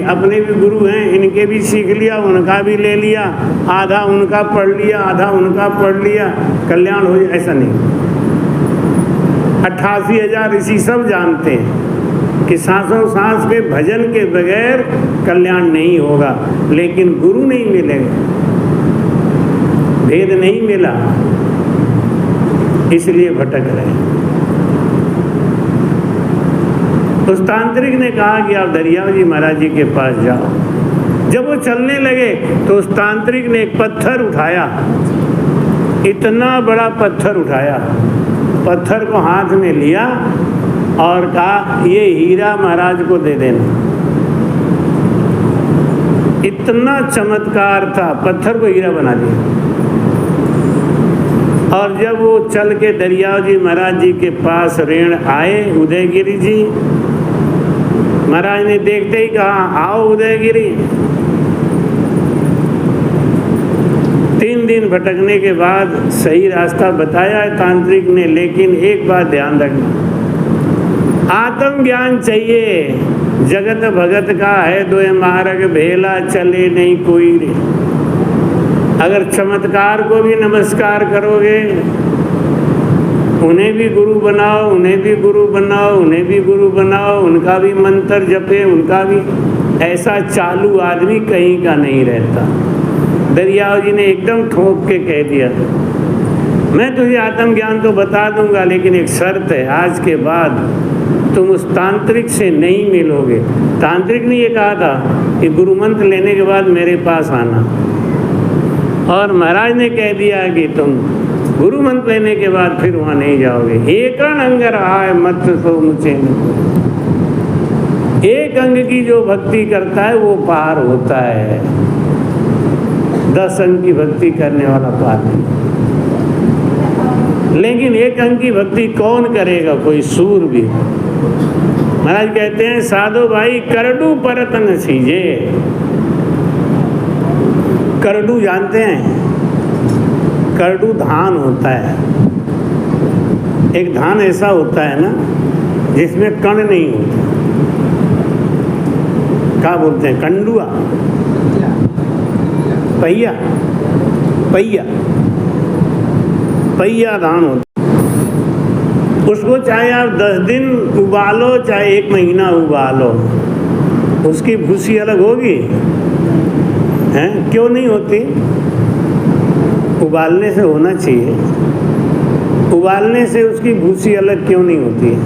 अपने भी गुरु हैं इनके भी सीख लिया, उनका भी ले लिया, आधा उनका पढ़ लिया आधा उनका पढ़ लिया, कल्याण हो जाए, ऐसा नहीं। 88,000 ऋषि सब जानते हैं कि सांसों सांस के भजन के बगैर कल्याण नहीं होगा, लेकिन गुरु नहीं मिलेगा, भेद नहीं मिला, इसलिए भटक रहे। उस तांत्रिक ने कहा कि आप दरियाव जी महाराज जी के पास जाओ। जब वो चलने लगे तो उस तांत्रिक ने एक पत्थर उठाया, इतना बड़ा पत्थर उठाया, पत्थर को हाथ में लिया और कहा ये हीरा महाराज को दे देना। इतना चमत्कार था, पत्थर को हीरा बना दिया। और जब वो चल के दरियाव जी महाराज जी के पास ऋण आए, उदयगिरी जी महाराज ने देखते ही कहा आओ उदयगिरी। 3 दिन भटकने के बाद सही रास्ता बताया है तांत्रिक ने, लेकिन एक बात ध्यान रखना, आत्म ज्ञान चाहिए। जगत भगत का है दोय मार्ग, भेला चले नहीं कोई रे। अगर चमत्कार को भी नमस्कार करोगे, उन्हें भी गुरु बनाओ, उन्हें भी गुरु बनाओ, उन्हें भी गुरु बनाओ, उनका भी मंत्र जपे, उनका भी, ऐसा चालू आदमी कहीं का नहीं रहता। दरियाव जी ने एकदम ठोक के कह दिया मैं तुझे आत्मज्ञान तो बता दूंगा, लेकिन एक शर्त है, आज के बाद तुम उस तांत्रिक से नहीं मिलोगे। तांत्रिक ने ये कहा था कि गुरु मंत्र लेने के बाद मेरे पास आना, और महाराज ने कह दिया कि तुम गुरु मंत्र लेने के बाद फिर वहाँ नहीं जाओगे। एक अंगर आए मत सो मुझे, एक अंग की जो भक्ति करता है वो पार होता है, 10 अंग की भक्ति करने वाला पार नहीं। लेकिन एक अंग की भक्ति कौन करेगा? कोई सूर भी। महाराज कहते हैं साधो भाई करडू परत न सीजे। करडू जानते हैं? करडू धान होता है। एक धान ऐसा होता है ना जिसमें कण नहीं होता, क्या बोलते हैं? कंडुआ, पहिया, पहिया, पहिया धान होता है। उसको चाहे आप 10 दिन उबालो चाहे 1 महीना उबालो, उसकी भूसी अलग होगी हैं? क्यों नहीं होती? उबालने से होना चाहिए। उबालने से उसकी भूसी अलग क्यों नहीं होती है?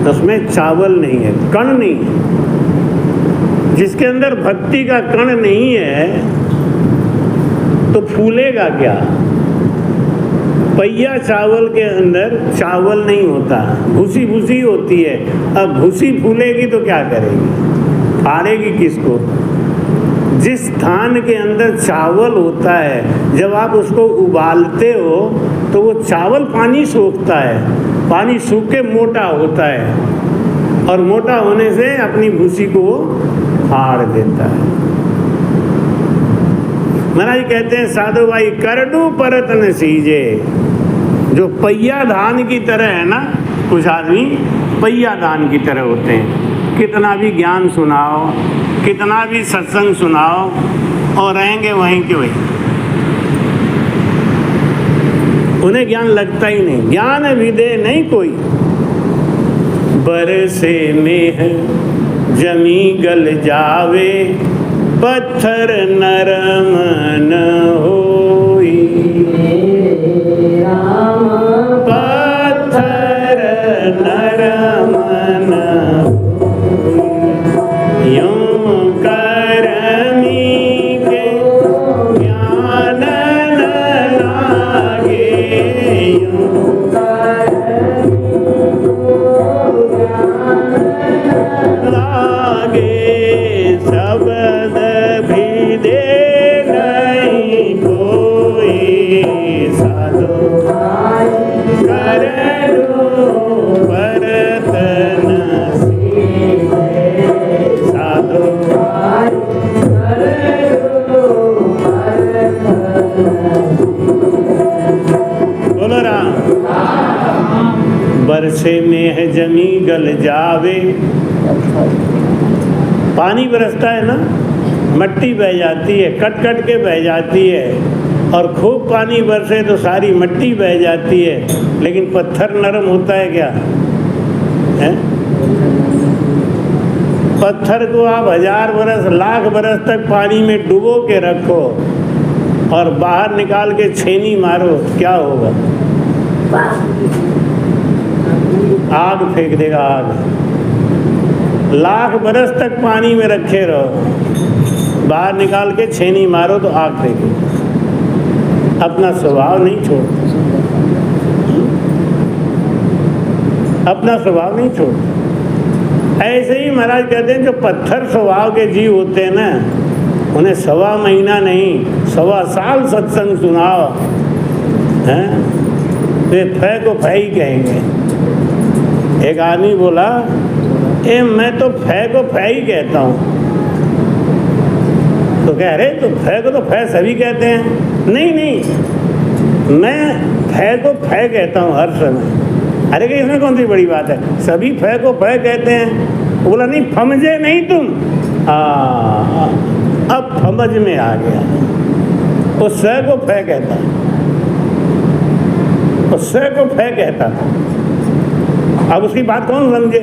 उसमें चावल नहीं है, कण नहीं है। जिसके अंदर भक्ति का कण नहीं है तो फूलेगा क्या? पहिया चावल के अंदर चावल नहीं होता, भूसी भूसी होती है। अब भूसी फूलेगी तो क्या करेगी? फाड़ेगी किसको? जिस धान के अंदर चावल होता है, जब आप उसको उबालते हो तो वो चावल पानी सोखता है, पानी सूख के मोटा होता है, और मोटा होने से अपनी भूसी को फाड़ देता है। महाराज कहते हैं साधु भाई करडू परत न सीजे। जो पहिया धान की तरह है ना, कुछ आदमी पहिया धान की तरह होते हैं। कितना भी ज्ञान सुनाओ, कितना भी सत्संग सुनाओ, और रहेंगे वहीं के वहीं। उन्हें ज्ञान लगता ही नहीं। ज्ञान विदे नहीं कोई, बरसे में जमी गल जावे, पत्थर नरम न होई। पत्थर नरम न होई। यूं करमी के ज्ञान न लागे, यूं लागे। शब्द भी दे नहीं कोई, साधो करडू जमी गल जावे। पानी बरसता है ना, मट्टी बह जाती है, कट कट के बह जाती है, और खूब पानी बरसे तो सारी मट्टी बह जाती है, लेकिन पत्थर नरम होता है क्या है? पत्थर को आप 1000 बरस, लाख बरस तक पानी में डुबो के रखो और बाहर निकाल के छेनी मारो, क्या होगा? आग फेंक देगा, आग। लाख बरस तक पानी में रखे रहो, बाहर निकाल के छेनी मारो तो आग फेंके। अपना स्वभाव नहीं छोड़ता, अपना स्वभाव नहीं छोड़ता। ऐसे ही महाराज कहते हैं जो पत्थर स्वभाव के जीव होते हैं ना, उन्हें 1.25 महीना नहीं 1.25 साल सत्संग सुनाओ, हैं? वे फै को फै ही कहेंगे। एक आदमी बोला, मैं तो फै को फै ही कहता हूँ। तो कह रहे तो फै को तो फै सभी कहते हैं। नहीं नहीं, मैं फै को फै कहता हूँ हर समय। अरे कि इसमें कौन सी बड़ी बात है, सभी फै को फै कहते हैं। बोला नहीं, समझे नहीं तुम। अब समझ में आ गया। वो स को फै कहता, वो स को फै कहता था। अब उसकी बात कौन समझे?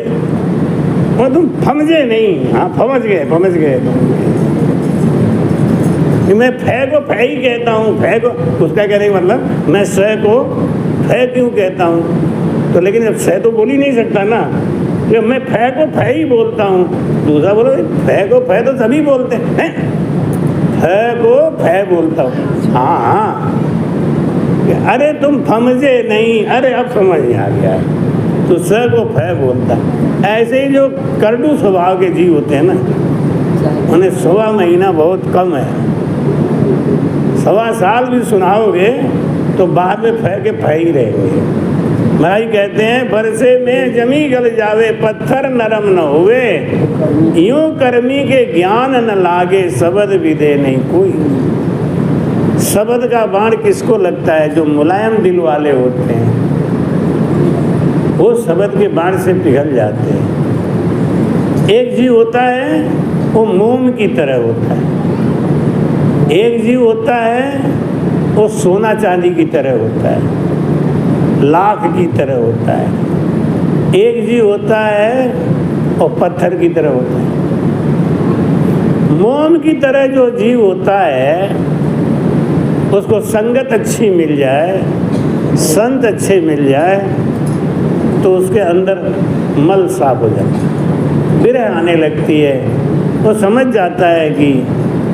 वो तुम समझे नहीं। हाँ समझ गए, समझ गए। मैं फै को फै ही कहता हूँ। फै को, उसका कहने का मतलब मैं स को फै क्यों कहता हूँ? तो लेकिन अब सह तो बोल ही नहीं सकता ना, तो मैं फै को फै ही बोलता हूँ। दूसरा बोलो फै को फै तो सभी बोलते हैं, फै को फै बोलता हूँ। हाँ हाँ, अरे तुम समझे नहीं। अरे अब समझ में आ गया, तो स को फै बोलता। ऐसे ही जो करडू स्वभाव के जीव होते हैं ना, उन्हें 1.25 महीना बहुत कम है। 1.25 साल भी सुनाओगे तो बाद में फै के फै ही रहेंगे। महाराज कहते हैं, बरसे में जमी गल जावे, पत्थर नरम न होवे, यूं कर्मी के ज्ञान न लागे, शब्द विदे नहीं कोई। शब्द का बाण किसको लगता है? जो मुलायम दिल वाले होते हैं, वो शब्द के बाण से पिघल जाते हैं। एक जीव होता है वो मोम की तरह होता है, एक जीव होता है वो सोना चांदी की तरह होता है, लाख की तरह होता है। एक जीव होता है और पत्थर की तरह होता है। मोम की तरह जो जीव होता है, उसको संगत अच्छी मिल जाए, संत अच्छे मिल जाए, तो उसके अंदर मल साफ हो जाता है, विरह आने लगती है। वो समझ जाता है कि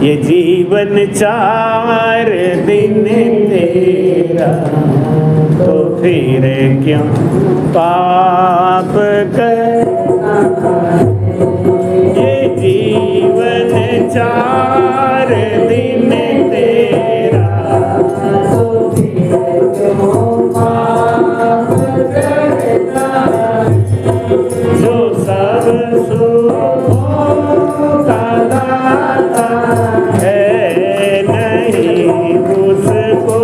ये जीवन 4 दिन तेरा, तो फिर क्यों पाप करना? ये जीवन 4 दिन तेरा, तो फिर क्यों पाप करना? जो सब सुखों का दाता है, नहीं उसको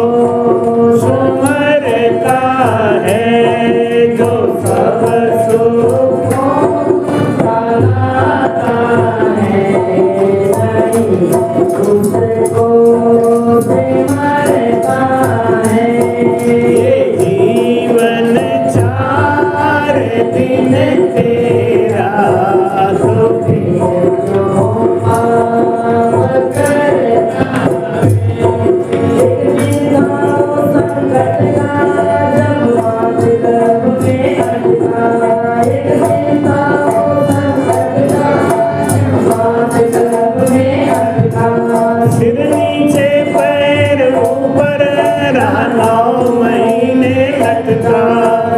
सुमरता है। जो सब सुखों का दाता है, नहीं उसको सुमरता है। ये जीवन 4 दिन तेरा, तो फिर क्यों पाप करना? सिर नीचे पैर ऊपर रहा, 9 महीने लटका।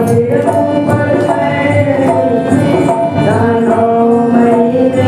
सिर ऊपर पैर नीचे, 9 महीने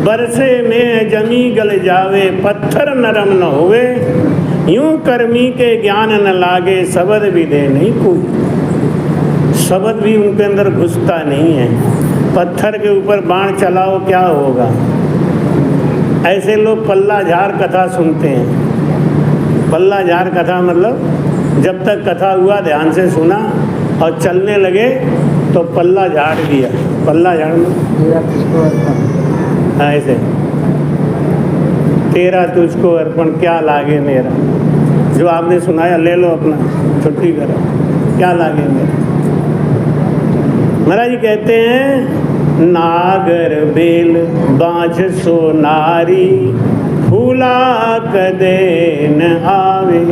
बरसे में जमी गल जावे, पत्थर नरम न होवे, यूं कर्मी के ज्ञान न लागे, शब्द भी दे नहीं कोई। शब्द भी उनके अंदर घुसता नहीं है। पत्थर के ऊपर बाण चलाओ क्या होगा। ऐसे लोग पल्ला झार कथा सुनते हैं। पल्ला झार कथा मतलब जब तक कथा हुआ ध्यान से सुना, और चलने लगे तो पल्ला झाड़ दिया। पल्ला झाड़ना तेरा तुझको अर्पण। ऐसे, तेरा तुझको अर्पण क्या लागे मेरा, जो आपने सुनाया ले लो अपना, छुट्टी करो, क्या लागे मेरा। महाराज जी कहते हैं नागर बेल बाँझ सो नारी, फूला कदे न आवे।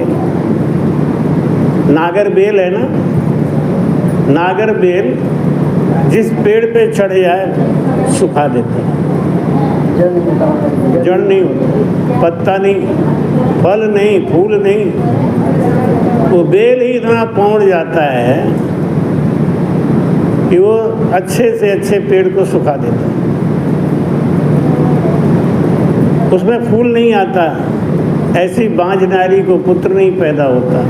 नागर बेल है ना, नागर बेल जिस पेड़ पे चढ़ जाए सुखा देता है, जड़ नहीं होता, पत्ता नहीं, फल नहीं, फूल नहीं, वो बेल ही इतना पौंड जाता है कि वो अच्छे से अच्छे पेड़ को सुखा देता है। उसमें फूल नहीं आता, ऐसी बांझ नारी को पुत्र नहीं पैदा होता,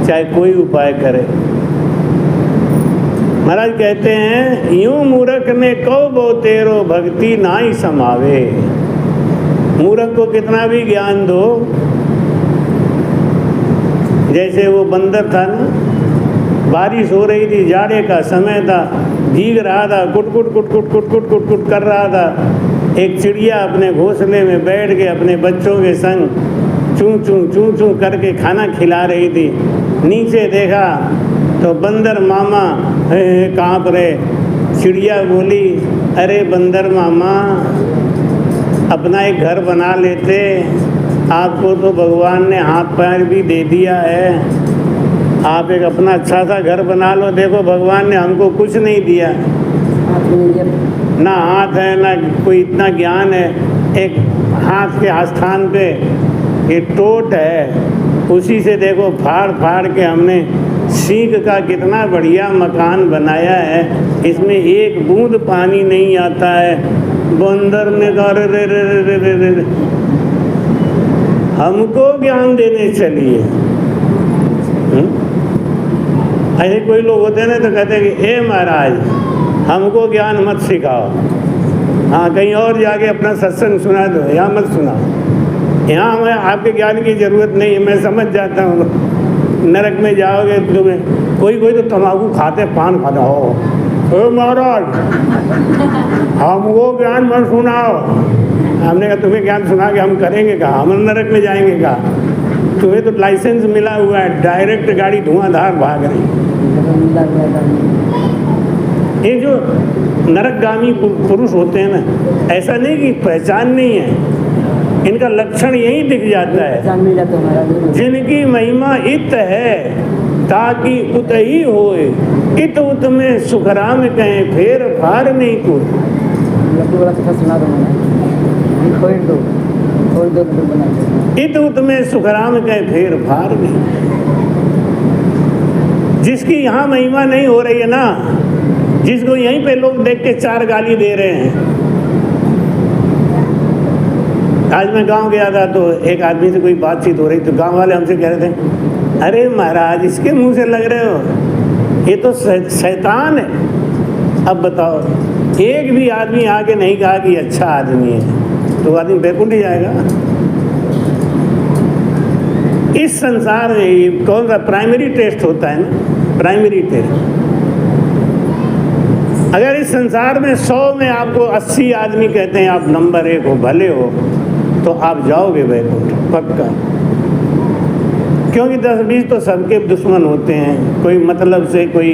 चाहे कोई उपाय करे। महाराज कहते हैं यूं मूर्ख ने कहो बो तेरो भक्ति ना ही समावे। मूर्ख को कितना भी ज्ञान दो, जैसे वो बंदर था ना, बारिश हो रही थी, जाड़े का समय था, भीग रहा था, कुट कुट कुट कुट कुट कुट कुट कुट कर रहा था। एक चिड़िया अपने घोंसले में बैठ के अपने बच्चों के संग चूं चूं चूं चूं करके खाना खिला रही थी। नीचे देखा तो बंदर मामा काँप रहे। चिड़िया बोली अरे बंदर मामा अपना एक घर बना लेते, आपको तो भगवान ने हाथ पैर भी दे दिया है, आप एक अपना अच्छा सा घर बना लो। देखो भगवान ने हमको कुछ नहीं दिया, ना हाथ है ना कोई इतना ज्ञान है। एक हाथ के आस्थान पे ये टोट है, उसी से देखो फाड़ फाड़ के हमने सीख का कितना बढ़िया मकान बनाया है, इसमें एक बूंद पानी नहीं आता है। बंदर ने कहा रे रे रे रे रे रे रे, हमको ज्ञान देने चलिए। ऐसे कोई लोग होते हैं ना तो कहते हैं कि ए महाराज हमको ज्ञान मत सिखाओ, हाँ कहीं और जाके अपना सत्संग सुना दो, यहाँ मत सुनाओ, यहाँ हमें आपके ज्ञान की ज़रूरत नहीं है। मैं समझ जाता हूँ, नरक में जाओगे तुम्हें कोई कोई तो तम्बाकू खाते, पान खाते हो महाराज हमको ज्ञान मत सुनाओ। हमने कहा तुम्हें ज्ञान सुना के हम करेंगे कहा, हम नरक में जाएंगे कहा, तुम्हें तो लाइसेंस मिला हुआ है, डायरेक्ट गाड़ी धुआंधार भाग रही। ये जो नरकगामी पुरुष होते हैं ना, ऐसा नहीं कि पहचान नहीं है, इनका लक्षण यही दिख जाता है। जिनकी महिमा इत है ताकि उत ही होए, इत उत में सुखराम कहें फेर फार नहीं कोई। इत उत में सुखराम कहें फेर फार नहीं। जिसकी यहाँ महिमा नहीं हो रही है ना, जिसको यहीं पे लोग देख के चार गाली दे रहे हैं। आज मैं गांव गया था तो एक आदमी से कोई बातचीत हो रही, तो गांव वाले हमसे कह रहे थे अरे महाराज इसके मुंह से लग रहे हो, ये तो शैतान है। अब बताओ, एक भी आदमी आके नहीं कहा कि अच्छा आदमी है तो आदमी बैकुंठ ही जाएगा। इस संसार में कौन सा प्राइमरी टेस्ट होता है ना, प्राइमरी टेस्ट। अगर इस संसार में 100 में आपको 80 आदमी कहते हैं आप नंबर 1 हो, भले हो, तो आप जाओगे वैकुंठ पक्का। क्योंकि 10-20 तो सबके दुश्मन होते हैं, कोई मतलब से कोई।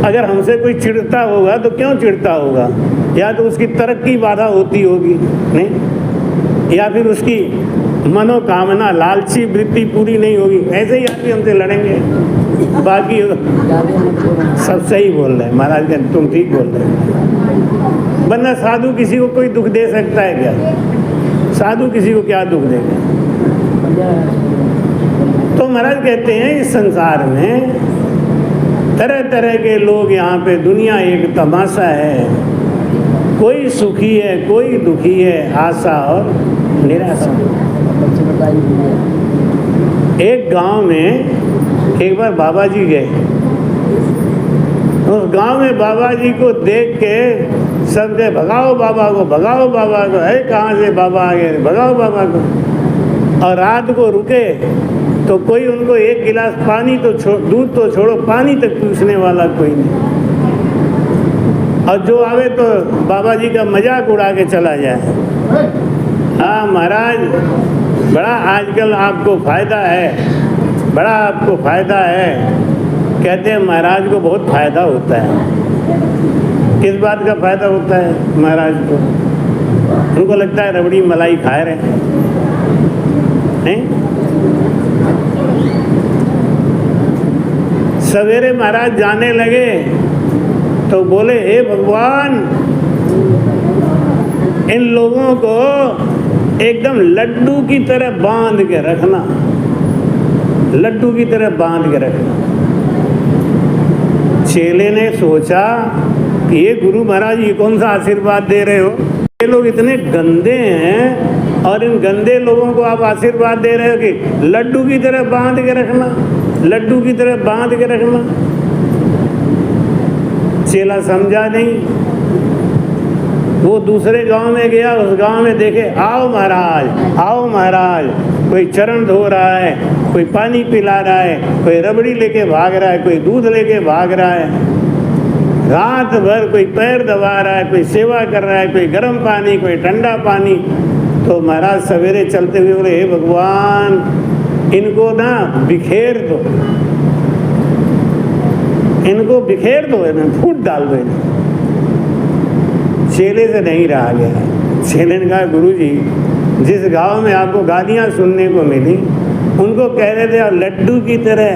अगर हमसे कोई चिढ़ता होगा तो क्यों चिढ़ता होगा, या तो उसकी तरक्की बाधा होती होगी नहीं, या फिर उसकी मनोकामना लालची वृत्ति पूरी नहीं होगी, ऐसे ही आदमी हमसे लड़ेंगे। बाकी सब सही बोल रहे हैं महाराज का, तुम ठीक बोल रहे हो। वरना साधु किसी को कोई दुख दे सकता है क्या? साधु किसी को क्या दुख देगा? तो महाराज कहते हैं इस संसार में तरह तरह के लोग, यहाँ पे दुनिया एक तमाशा है, कोई सुखी है कोई दुखी है, आशा और निराशा। एक गांव में एक बार बाबा जी गए, उस गांव में बाबा जी को देख के सब गए भगाओ बाबा को, भगाओ बाबा को। है कहाँ से बाबा आ गए, भगाओ बाबा को। और रात को रुके तो कोई उनको एक गिलास पानी तो दूध तो छोड़ो, पानी तक पूछने वाला कोई नहीं। और जो आवे तो बाबा जी का मजाक उड़ा के चला जाए। हाँ महाराज, बड़ा आजकल आपको फ़ायदा है, बड़ा आपको फ़ायदा है। कहते हैं महाराज को बहुत फ़ायदा होता है। किस बात का फ़ायदा होता है महाराज को? उनको लगता है रबड़ी मलाई खा रहे हैं। सवेरे महाराज जाने लगे तो बोले, हे भगवान, इन लोगों को एकदम लड्डू की तरह बांध के रखना, लड्डू की तरह बांध के रखना। चेले ने सोचा कि ये गुरु महाराज, ये कौन सा आशीर्वाद दे रहे हो? ये लोग इतने गंदे हैं और इन गंदे लोगों को आप आशीर्वाद दे रहे हो कि लड्डू की तरह बांध के रखना, लड्डू की तरह बांध के रखना। चेला समझा नहीं। वो दूसरे गांव में गया, उस गांव में देखे, आओ महाराज, आओ महाराज, कोई चरण धो रहा है, कोई पानी पिला रहा है, कोई रबड़ी लेके भाग रहा है, कोई दूध लेके भाग रहा है। रात भर कोई पैर दबा रहा है, कोई सेवा कर रहा है, कोई गर्म पानी, कोई ठंडा पानी। तो महाराज सवेरे चलते हुए बोले, हे भगवान, इनको ना बिखेर दो, इनको बिखेर दो, इन्हें फूट डाल दो। चेले से नहीं रहा गया। चेले ने कहा, गुरु जी, जिस गांव में आपको गालियां सुनने को मिली, उनको कह रहे थे लड्डू की तरह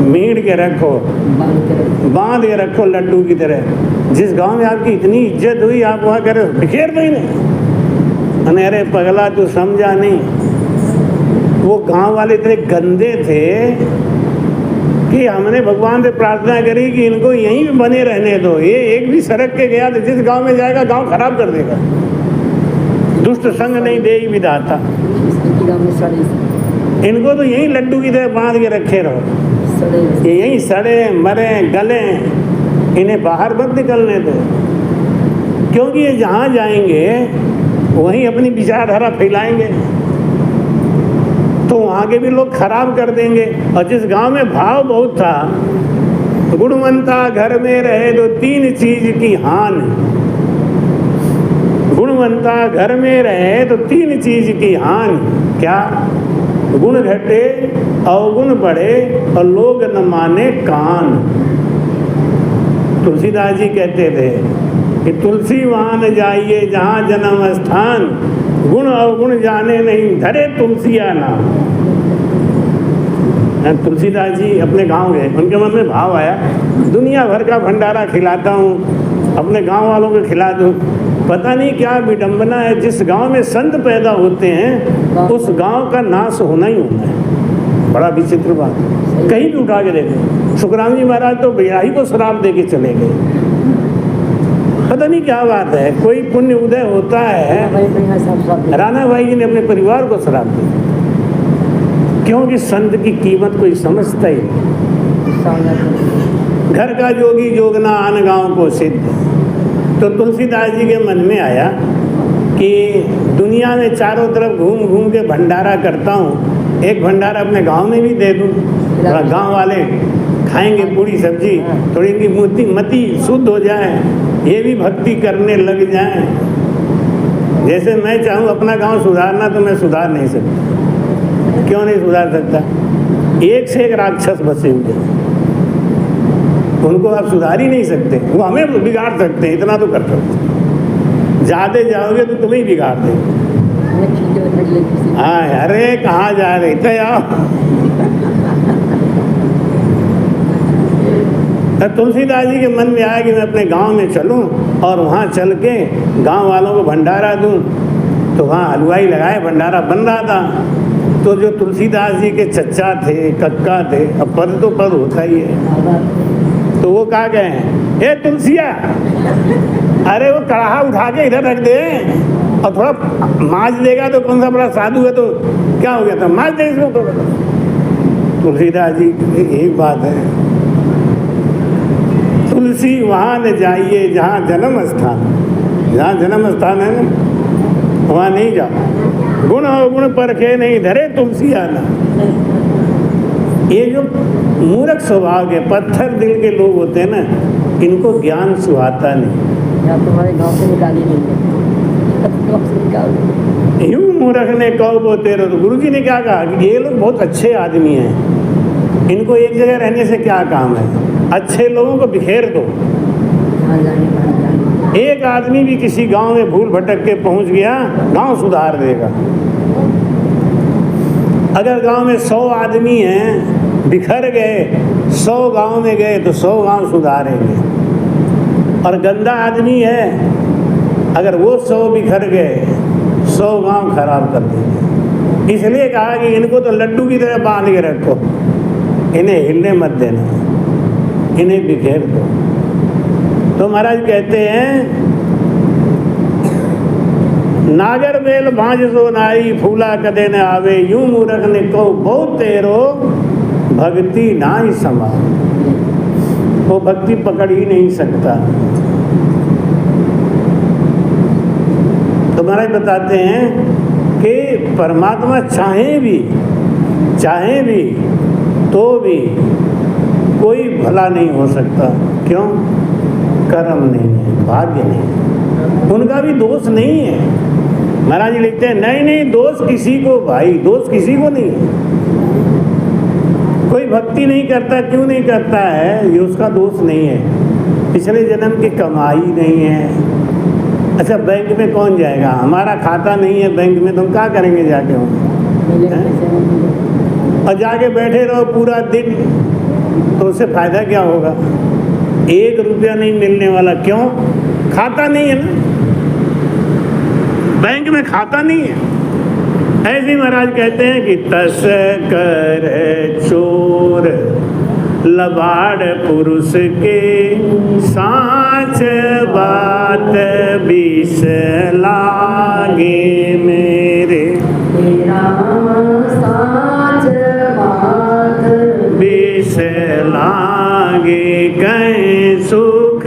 मीड़ के रखो, बांध के रखो लड्डू की तरह। जिस गांव में आपकी इतनी इज्जत हुई, आप वहाँ कह रहे हो बिखेर दो इन्हें। अरे पगला, तू समझा नहीं। वो गांव वाले इतने गंदे थे कि हमने भगवान से प्रार्थना करी कि इनको यहीं बने रहने दो। ये एक भी सड़क के गया तो जिस गांव में जाएगा गांव खराब कर देगा। दुष्ट संग नहीं दे विधाता। इनको तो यहीं लड्डू की तरह बांध के रखे रहो, ये यहीं सड़े मरे गले, इन्हें बाहर मत निकलने दो। क्योंकि ये जहाँ जाएंगे वहीं अपनी विचारधारा फैलाएंगे, तो वहाँ के भी लोग खराब कर देंगे। और जिस गांव में भाव बहुत था, गुणवंता घर में रहे तो तीन चीज की हान। गुणवंता घर में रहे तो तीन चीज की हान। क्या? गुण घटे, अवगुण बढ़े और लोग न माने कान। तुलसीदास जी कहते थे कि तुलसी वहाँ न जाइए जहाँ जन्म स्थान, गुण अवगुण जाने नहीं धरे तुलसिया नाम। तुलसीदास जी अपने गांव गए, उनके मन में भाव आया, दुनिया भर का भंडारा खिलाता हूँ, अपने गांव वालों को खिला दूँ। पता नहीं क्या विडंबना है, जिस गांव में संत पैदा होते हैं उस गांव का नाश होना ही होना है। बड़ा विचित्र बात। कहीं भी उठा के देखे, सुखराम जी महाराज तो बिराही को शराब दे के चले गए। पता नहीं क्या बात है, कोई पुण्य उदय होता है। राणा भाई जी ने अपने परिवार को शराब दी, क्योंकि संत की कीमत कोई समझता ही नहीं। घर का जोगी जोगना आन गाँव को सिद्ध। तो तुलसीदास जी के मन में आया कि दुनिया में चारों तरफ घूम घूम के भंडारा करता हूँ, एक भंडारा अपने गांव में भी दे दूँ, थोड़ा गांव वाले खाएंगे पूरी सब्जी, थोड़ी इनकी मति शुद्ध हो जाए, ये भी भक्ति करने लग जाए। जैसे मैं चाहूँ अपना गांव सुधारना तो मैं सुधार नहीं सकता। क्यों नहीं सुधार सकता? एक से एक राक्षस बसे हुए हैं, उनको आप सुधार ही नहीं सकते। वो हमें बिगाड़ सकते हैं, इतना तो कर सकते। ज़्यादा जाओगे तो तुम्हें ही बिगाड़ देंगे। हाँ, अरे कहाँ जा रहे थे आप? तुलसीदास जी के मन में आया कि मैं अपने गांव में चलूं और वहाँ चल के गांव वालों को भंडारा दूं। तो वहाँ हलवाई लगाए, भंडारा बन रहा था। तो जो तुलसीदास जी के चच्चा थे, कक्का थे, अब पद तो पद होता ही है, तो वो कहा गए, ए तुलसिया, अरे वो कढ़ाहा उठा के इधर रख दे और थोड़ा माँज देगा तो कौन सा बड़ा साधु है तो क्या हो गया था, माँज दे इसको। तो तुलसीदास जी एक बात है, तुलसी वहाँ न जाइए जहाँ जन्म स्थान, जहाँ जन्म स्थान है ना, वहाँ नहीं जाओ। गुण अवगुण परखे नहीं धरे तुलसी आना। ये जो मूर्ख स्वभाव के पत्थर दिल के लोग होते हैं ना, इनको ज्ञान सुहाता नहीं। या तुम्हारे गांव से निकाली नहीं है, गांव से निकाल दो। यूं मूर्ख ने कहो वो तेरे, तो गुरु जी ने क्या कहा कि ये लोग बहुत अच्छे आदमी हैं, इनको एक जगह रहने से क्या काम है, अच्छे लोगों को बिखेर दो। जहाँ जाने वहाँ जाने। एक आदमी भी किसी गांव में भूल भटक के पहुंच गया, गांव सुधार देगा। अगर गांव में 100 आदमी हैं, बिखर गए, 100 गांव में गए तो 100 गांव सुधारेंगे। और गंदा आदमी है, अगर वो 100 बिखर गए, 100 गांव खराब कर देंगे। इसलिए कहा कि इनको तो लड्डू की तरह बांध के रखो, इन्हें हिलने मत देना, इन्हें बिखेर दो। तो महाराज कहते हैं, नागर बेल भांज सो नाई, फूला कदे न आवे, यूं मूर्ख ने कहो बहुत तेरो, भक्ति ना ही समा। वो भक्ति पकड़ ही नहीं सकता। तो महाराज बताते हैं कि परमात्मा चाहे भी तो भी कोई भला नहीं हो सकता। क्यों? कर्म नहीं है, भाग्य नहीं है, उनका भी दोष नहीं है। महाराज जी लिखते हैं, नहीं दोष किसी को भाई, दोष किसी को नहीं है। कोई भक्ति नहीं करता, क्यों नहीं करता है, ये उसका दोष नहीं है। पिछले जन्म की कमाई नहीं है। अच्छा, बैंक में कौन जाएगा? हमारा खाता नहीं है बैंक में, तो हम क्या करेंगे जाके वहाँ? और जाके बैठे रहो पूरा दिन, तो उससे फायदा क्या होगा? 1 रुपया नहीं मिलने वाला। क्यों? खाता नहीं है ना, बैंक में खाता नहीं है। ऐसे ही महाराज कहते हैं कि तस्कर चोर लबाड़ पुरुष के, साच बात विष लागे मेरे, विष लागे कहीं सुख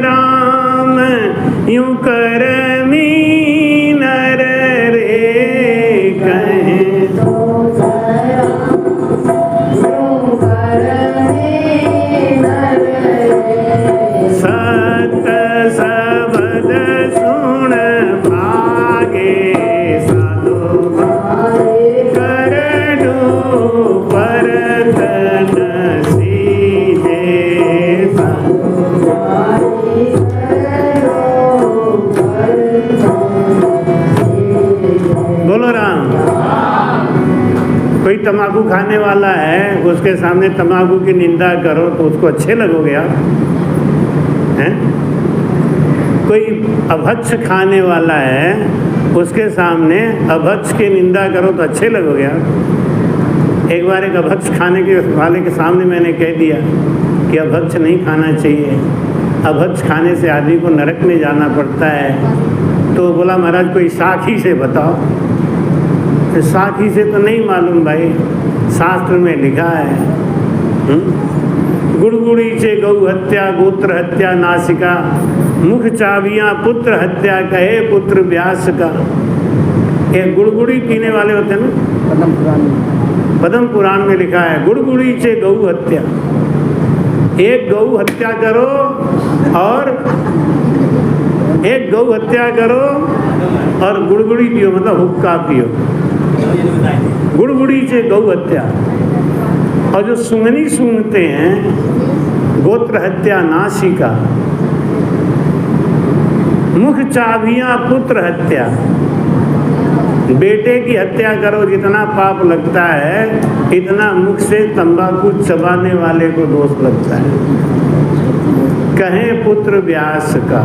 राम, यूं करमी नर रे कहीं, सत शब्द सुन भागे, साधु कर परतन सीधे, बोलो राम। कोई तम्बाकू खाने वाला है, उसके सामने तम्बाकू की निंदा करो तो उसको अच्छे लगोगे आप हैं? कोई अभक्ष खाने वाला है, उसके सामने अभक्ष की निंदा करो तो अच्छे लगोगे आप? एक बार एक अभक्ष खाने के वाले के सामने मैंने कह दिया कि अभक्ष नहीं खाना चाहिए, अभक्ष खाने से आदमी को नरक में जाना पड़ता है। तो बोला महाराज कोई साखी से बताओ। तो साखी से तो नहीं मालूम भाई, शास्त्र में लिखा है, गुड़गुड़ी से गौ हत्या, गोत्र हत्या नासिका, मुख चाबियाँ पुत्र हत्या कहे पुत्र व्यास का। ये गुड़गुड़ी पीने वाले होते हैं ना, पद्म पुराण में लिखा है, गुड़गुड़ी से गौ हत्या, एक गौ हत्या करो और एक गौ हत्या करो और गुड़गुड़ी पियो, मतलब हुक्का पियो, गुड़गुड़ी से गौ हत्या। और जो सुंगनी सूंघते हैं, गोत्र हत्या नासिका, मुख चाबियाँ पुत्र हत्या, बेटे की हत्या करो, जितना पाप लगता है इतना मुख से तंबाकू चबाने वाले को दोष लगता है। कहें पुत्र व्यास का।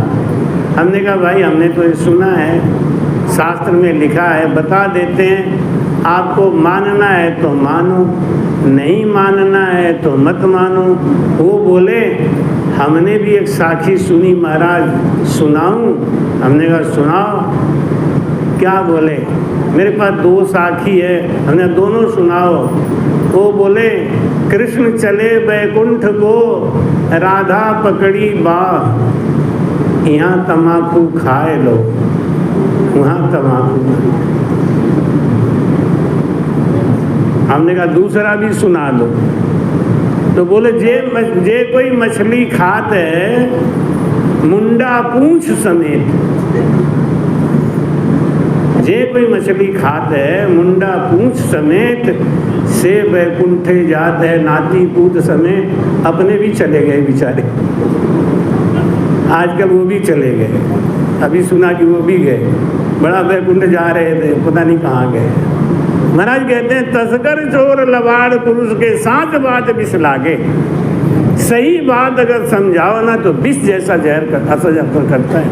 हमने कहा भाई हमने तो ये सुना है, शास्त्र में लिखा है, बता देते हैं, आपको मानना है तो मानो, नहीं मानना है तो मत मानो। वो बोले हमने भी एक साखी सुनी महाराज, सुनाऊं? हमने कहा सुनाओ। क्या बोले? मेरे पास 2 साखी है। हमने दोनों सुनाओ। वो बोले कृष्ण चले बैकुंठ को, राधा पकड़ी बाह, यहाँ तम्बाकू खाए लो। वहाँ तम्बाकू। हमने कहा दूसरा भी सुना दो। तो बोले जे कोई मछली खात है मुंडा पूंछ समेत, जे कोई मछली खात है मुंडा पूंछ समेत, से बैकुंठे जात है नाती पूत समेत। अपने भी चले गए बेचारे, आजकल वो भी चले गए। अभी सुना कि वो भी गए, बड़ा बैकुंठ जा रहे थे, पता नहीं कहाँ गए। महाराज कहते हैं तस्कर चोर लबाड़ पुरुष के साथ बात विष लागे। सही बात अगर समझाओ ना तो विष जैसा जहर का असर करता है।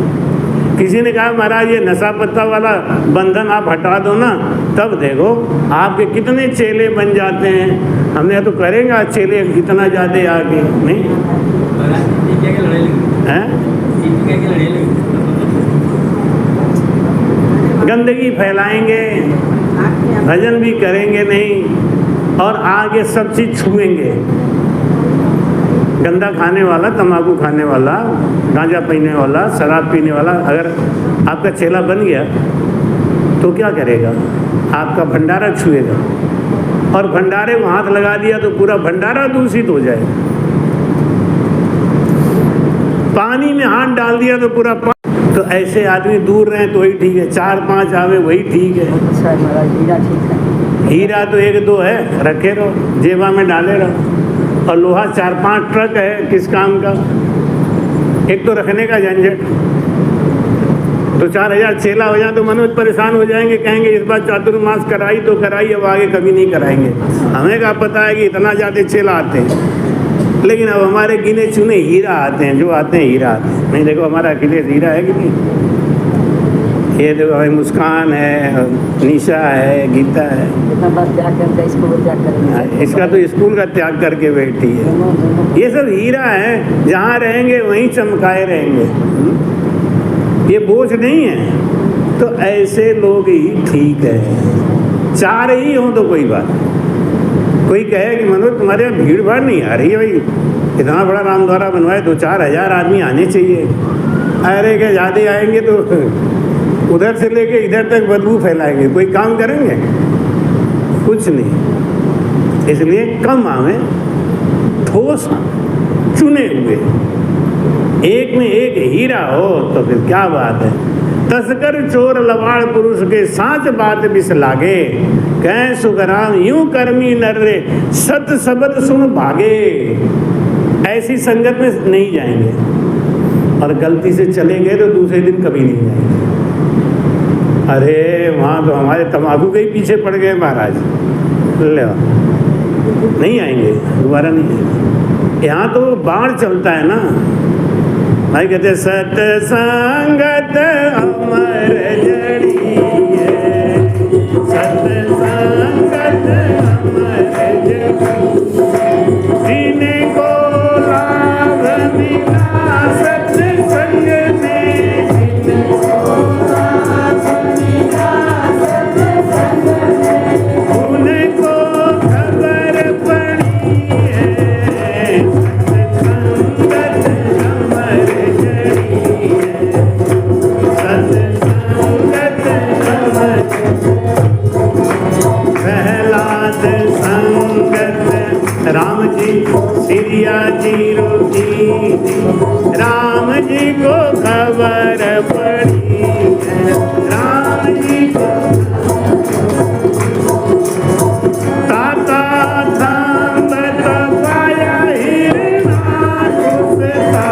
किसी ने कहा महाराज ये नशा पत्ता वाला बंधन आप हटा दो ना, तब देखो आपके कितने चेले बन जाते हैं। हमने तो करेंगे चेले कितना ज़्यादा आगे नहीं है। गंदगी फैलाएंगे, भजन भी करेंगे नहीं, और आगे सब चीज़ छुएंगे। गंदा खाने वाला, तम्बाकू खाने वाला, गांजा पीने वाला, शराब पीने वाला अगर आपका चेला बन गया तो क्या करेगा? आपका भंडारा छुएगा, और भंडारे में हाथ लगा दिया तो पूरा भंडारा दूषित हो जाएगा। पानी में हाथ डाल दिया तो पूरा तो ऐसे आदमी दूर रहे तो वही ठीक है, 4-5 आवे वही ठीक है। अच्छा महाराज, हीरा ठीक है। हीरा तो 1-2 है, रखे रहो जेबा में डाले रहो। और लोहा 4-5 ट्रक है, किस काम का? एक तो रखने का झंझट। तो 4000 चेला हो जाए तो मनोज परेशान हो जाएंगे, कहेंगे इस बार चातुर्मास कराई तो कराई, अब आगे कभी नहीं कराएंगे। हमें क्या पता है कि इतना ज़्यादा चेला आते हैं, लेकिन अब हमारे गिने चुने हीरा आते हैं, जो आते हैं हीरा आते हैं। नहीं देखो हमारा अखिलेश हीरा है कि नहीं, ये देखो भाई मुस्कान है, निशा है, गीता है। इतना बात त्याग करके इसको त्याग करेंगे, इसका तो स्कूल का त्याग करके बैठी है। ये सब हीरा है, जहाँ रहेंगे वहीं चमकाए रहेंगे, ये बोझ नहीं है। तो ऐसे लोग ही ठीक है, 4 ही हों तो कोई बात। कोई कहे कि मनोज तुम्हारे यहाँ भीड़ भाड़ नहीं आ रही है, भाई इतना बड़ा रामद्वारा बनवाए, 2-4 हज़ार आदमी आने चाहिए। अरे क्या ज़्यादा आएंगे तो उधर से लेके इधर तक बदबू फैलाएंगे, कोई काम करेंगे? कुछ नहीं। इसलिए कम आवे, ठोस चुने हुए, एक में एक हीरा हो तो फिर क्या बात है। तस्कर चोर लबाड़ पुरुष के साथ बात विष लागे, कह सुखराम यूं कर्मी नर रे, सत शब्द सुन भागे। ऐसी संगत में नहीं जाएंगे, और गलती से चले गए तो दूसरे दिन कभी नहीं जाएंगे। अरे वहाँ तो हमारे तम्बाकू के ही पीछे पड़ गए महाराज, ले नहीं आएंगे, दोबारा नहीं आएंगे। यहाँ तो बाढ़ चलता है ना भाई, कहते सत्संगत अमर जड़ी है, सत्संगत अमर जड़ी, जिनको लाभ मिला सत्संग में, जिनको लाभ मिला सत्संग में, उनको खबर पड़ी है, सत्संगत अमर जड़ी है, सत्संगत अमर। प्रहलाद संगत राम जी, सिरिया जी रोटी, राम जी को खबर पड़ी है, राम जी को ताता थाम पाया हिरनाकुश था।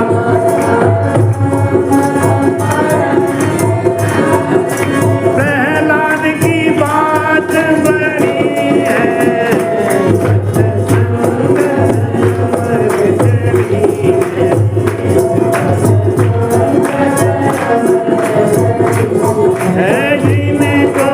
प्रहलाद की बात बड़ी है, है जिनको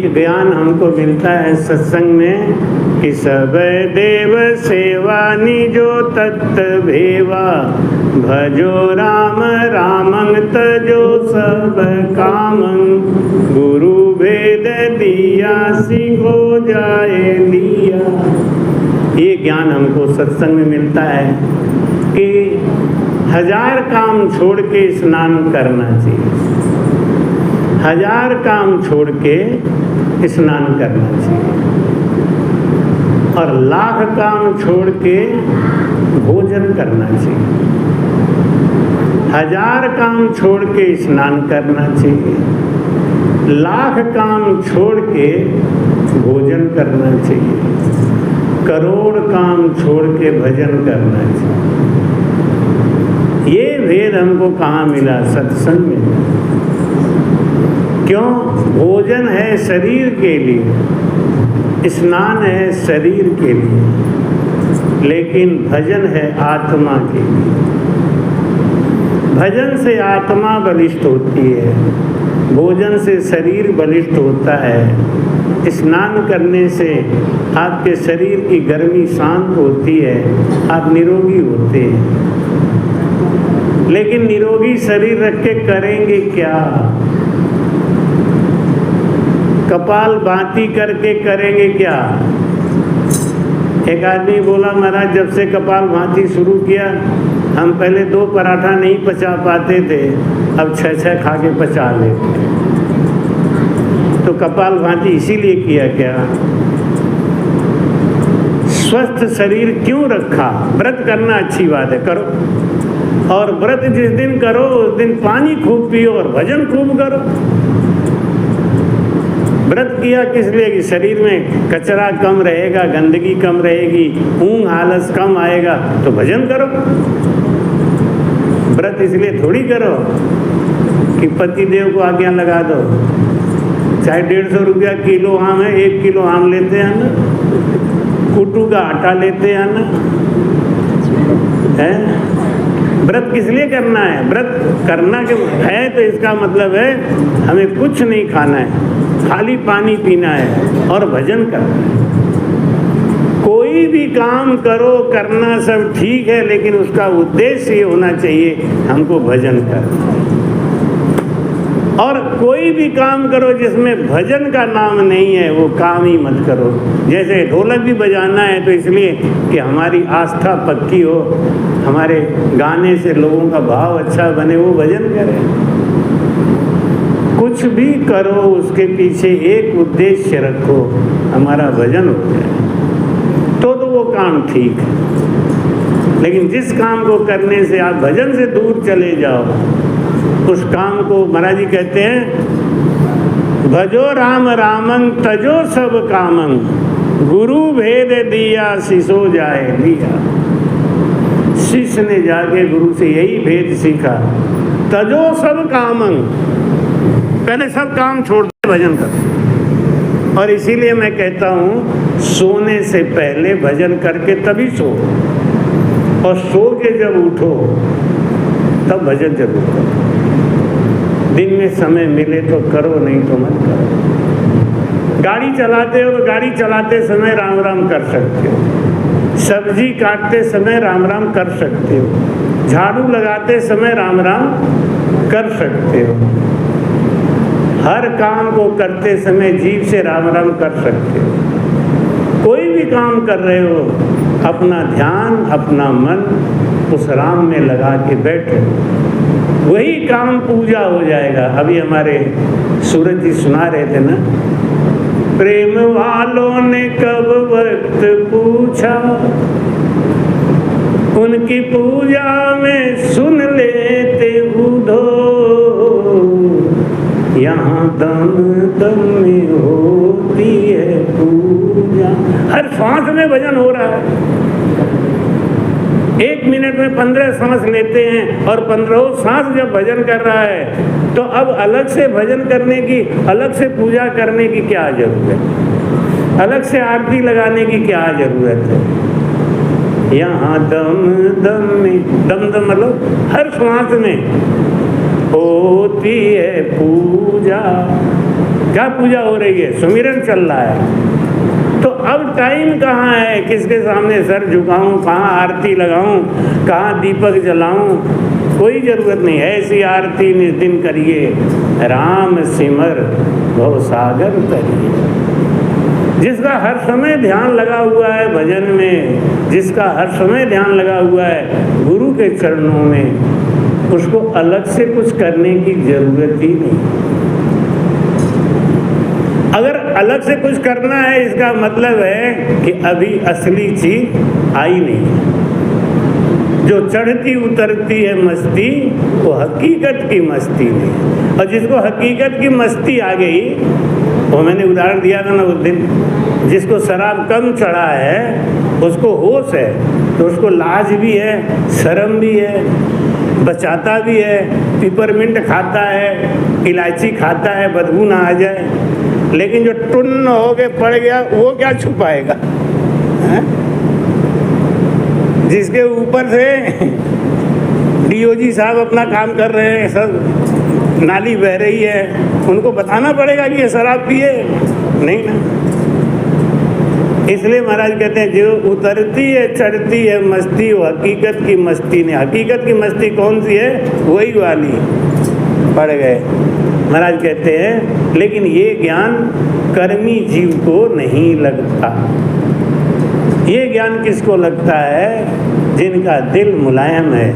एक ज्ञान हमको मिलता है सत्संग में कि सब देव सेवा निजो तत्त भेवा, भजो राम रामं तजो सब कामं, गुरु भेद दिया सिखो जाए लिया। ये ज्ञान हमको सत्संग में मिलता है कि 1000 काम छोड़ के स्नान करना चाहिए, 1000 काम छोड़ के स्नान करना चाहिए, और 1,00,000 काम छोड़ के भोजन करना चाहिए। 1000 काम छोड़ के स्नान करना चाहिए, 1,00,000 काम छोड़ के भोजन करना चाहिए, करोड़ काम छोड़ के भजन करना चाहिए। ये भेद हमको कहाँ मिला? सत्संग में। क्यों? भोजन है शरीर के लिए, स्नान है शरीर के लिए, लेकिन भजन है आत्मा के लिए। भजन से आत्मा बलिष्ठ होती है, भोजन से शरीर बलिष्ठ होता है, स्नान करने से आपके शरीर की गर्मी शांत होती है, आप निरोगी होते हैं। लेकिन निरोगी शरीर रख के करेंगे क्या? कपाल भाती करके करेंगे क्या? एक आदमी बोला, महाराज जब से कपाल भाती शुरू किया, हम पहले 2 पराठा नहीं पचा पाते थे, अब 6-6 खा के पचा लेते। तो कपाल भाती इसीलिए किया क्या? स्वस्थ शरीर क्यों रखा? व्रत करना अच्छी बात है, करो, और व्रत जिस दिन करो उस दिन पानी खूब पियो और भजन खूब करो। व्रत किया किस लिए? कि शरीर में कचरा कम रहेगा, गंदगी कम रहेगी, ऊंघ आलस कम आएगा, तो भजन करो। व्रत इसलिए थोड़ी करो कि पति देव को आज्ञा लगा दो। चाहे 150 रुपया किलो आम है, 1 किलो आम लेते हैं ना, कुट्टू का आटा लेते हैं ना, है? व्रत किस लिए करना है? व्रत करना के है तो इसका मतलब है हमें कुछ नहीं खाना है, खाली पानी पीना है और भजन करना है। कोई भी काम करो, करना सब ठीक है, लेकिन उसका उद्देश्य ये होना चाहिए हमको भजन करना है। और कोई भी काम करो जिसमें भजन का नाम नहीं है, वो काम ही मत करो। जैसे ढोलक भी बजाना है तो इसलिए कि हमारी आस्था पक्की हो, हमारे गाने से लोगों का भाव अच्छा बने, वो भजन करें। कुछ भी करो उसके पीछे एक उद्देश्य रखो, हमारा भजन हो जाए तो वो काम ठीक है। लेकिन जिस काम को करने से आप भजन से दूर चले जाओ, उस काम को महाराज जी कहते हैं, भजो राम रामं तजो सब कामं, गुरु भेद दिया सिसो जाए लिया। शिष्य ने जाके गुरु से यही भेद सीखा, तजो सब कामं, पहले सब काम छोड़ दे, भजन कर। और इसीलिए मैं कहता हूँ सोने से पहले भजन करके तभी सो, और सो के जब उठो तब भजन जरूर करो। दिन में समय मिले तो करो, नहीं तो मत करो। गाड़ी चलाते हो तो गाड़ी चलाते समय राम राम कर सकते हो, सब्जी काटते समय राम राम कर सकते हो, झाड़ू लगाते समय राम राम कर सकते हो, हर काम को करते समय जीभ से राम राम कर सकते हो। कोई भी काम कर रहे हो, अपना ध्यान, अपना मन उस राम में लगा के बैठो, वही काम पूजा हो जाएगा। अभी हमारे सूरज जी सुना रहे थे ना, प्रेम वालों ने कब वक्त पूछा, उनकी पूजा में सुन लेते बुधो, यहाँ दम दम में होती है पूजा। हर सांस में भजन हो रहा है। 1 मिनट में 15 सांस लेते हैं, और 15 सांस जब भजन कर रहा है तो अब अलग से भजन करने की, अलग से पूजा करने की क्या जरूरत है? अलग से आरती लगाने की क्या जरूरत है? यहाँ दम दम में, दम दम मतलब हर सांस में होती है पूजा। क्या पूजा हो रही है? सुमिरन चल रहा है। तो अब टाइम कहाँ है? किसके सामने सर झुकाऊं, कहाँ आरती लगाऊं, कहाँ दीपक जलाऊं? कोई ज़रूरत नहीं है। ऐसी आरती निज दिन करिए, राम सिमर भव सागर तरिए। जिसका हर समय ध्यान लगा हुआ है भजन में, जिसका हर समय ध्यान लगा हुआ है गुरु के चरणों में, उसको अलग से कुछ करने की जरूरत ही नहीं। अगर अलग से कुछ करना है, इसका मतलब है कि अभी असली चीज आई नहीं है। जो चढ़ती उतरती है मस्ती, वो हकीकत की मस्ती नहीं। और जिसको हकीकत की मस्ती आ गई, वो मैंने उदाहरण दिया था ना उस दिन, जिसको शराब कम चढ़ा है उसको होश है, तो उसको लाज भी है, शर्म भी है, बचाता भी है, पिपरमिंट खाता है, इलायची खाता है, बदबू ना आ जाए। लेकिन जो टुन्न हो के पड़ गया, वो क्या छुपाएगा? है? जिसके ऊपर से डीओजी साहब अपना काम कर रहे हैं, सब नाली बह रही है, उनको बताना पड़ेगा कि ये शराब पिए? नहीं ना। इसलिए महाराज कहते हैं जो उतरती है चढ़ती है मस्ती, वो हकीकत की मस्ती नहीं। हकीकत की मस्ती कौन सी है? वही वाली। पड़ गए। महाराज कहते हैं लेकिन ये ज्ञान कर्मी जीव को नहीं लगता। ये ज्ञान किसको लगता है? जिनका दिल मुलायम है,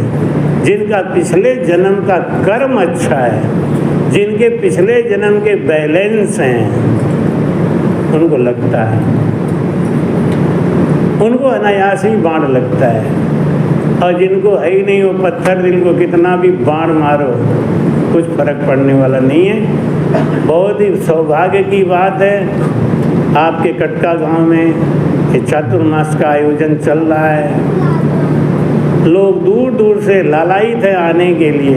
जिनका पिछले जन्म का कर्म अच्छा है, जिनके पिछले जन्म के बैलेंस हैं, उनको लगता है। उनको अनायास ही बाण लगता है। और जिनको है ही नहीं, वो पत्थर दिल को कितना भी बाण मारो कुछ फर्क पड़ने वाला नहीं है। बहुत ही सौभाग्य की बात है, आपके कटका गांव में ये चातुर्मास का आयोजन चल रहा है। लोग दूर दूर से लालायित है आने के लिए,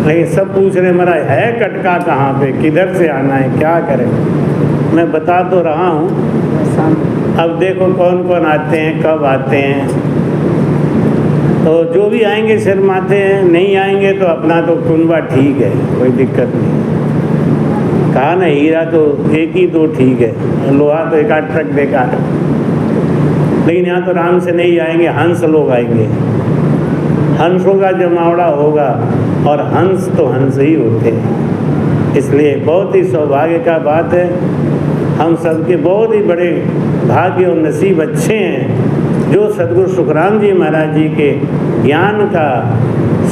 लेकिन सब पूछ रहे महाराज है कटका कहाँ पे, किधर से आना है, क्या करें? मैं बता तो रहा हूँ। अब देखो कौन कौन आते हैं, कब आते हैं। तो जो भी आएंगे शर्माते हैं, नहीं आएंगे तो अपना तो कुनबा ठीक है, कोई दिक्कत नहीं। कहा ना हीरा तो एक ही दो ठीक है, लोहा तो एक आध ट्रक बेकार। लेकिन यहाँ तो आराम से नहीं आएंगे, हंस लोग आएंगे, हंसों का जमावड़ा होगा। और हंस तो हंस ही होते हैं। इसलिए बहुत ही सौभाग्य का बात है, हम सबके बहुत ही बड़े भाग्य और नसीब अच्छे हैं जो सद्गुरु सुखराम जी महाराज जी के ज्ञान का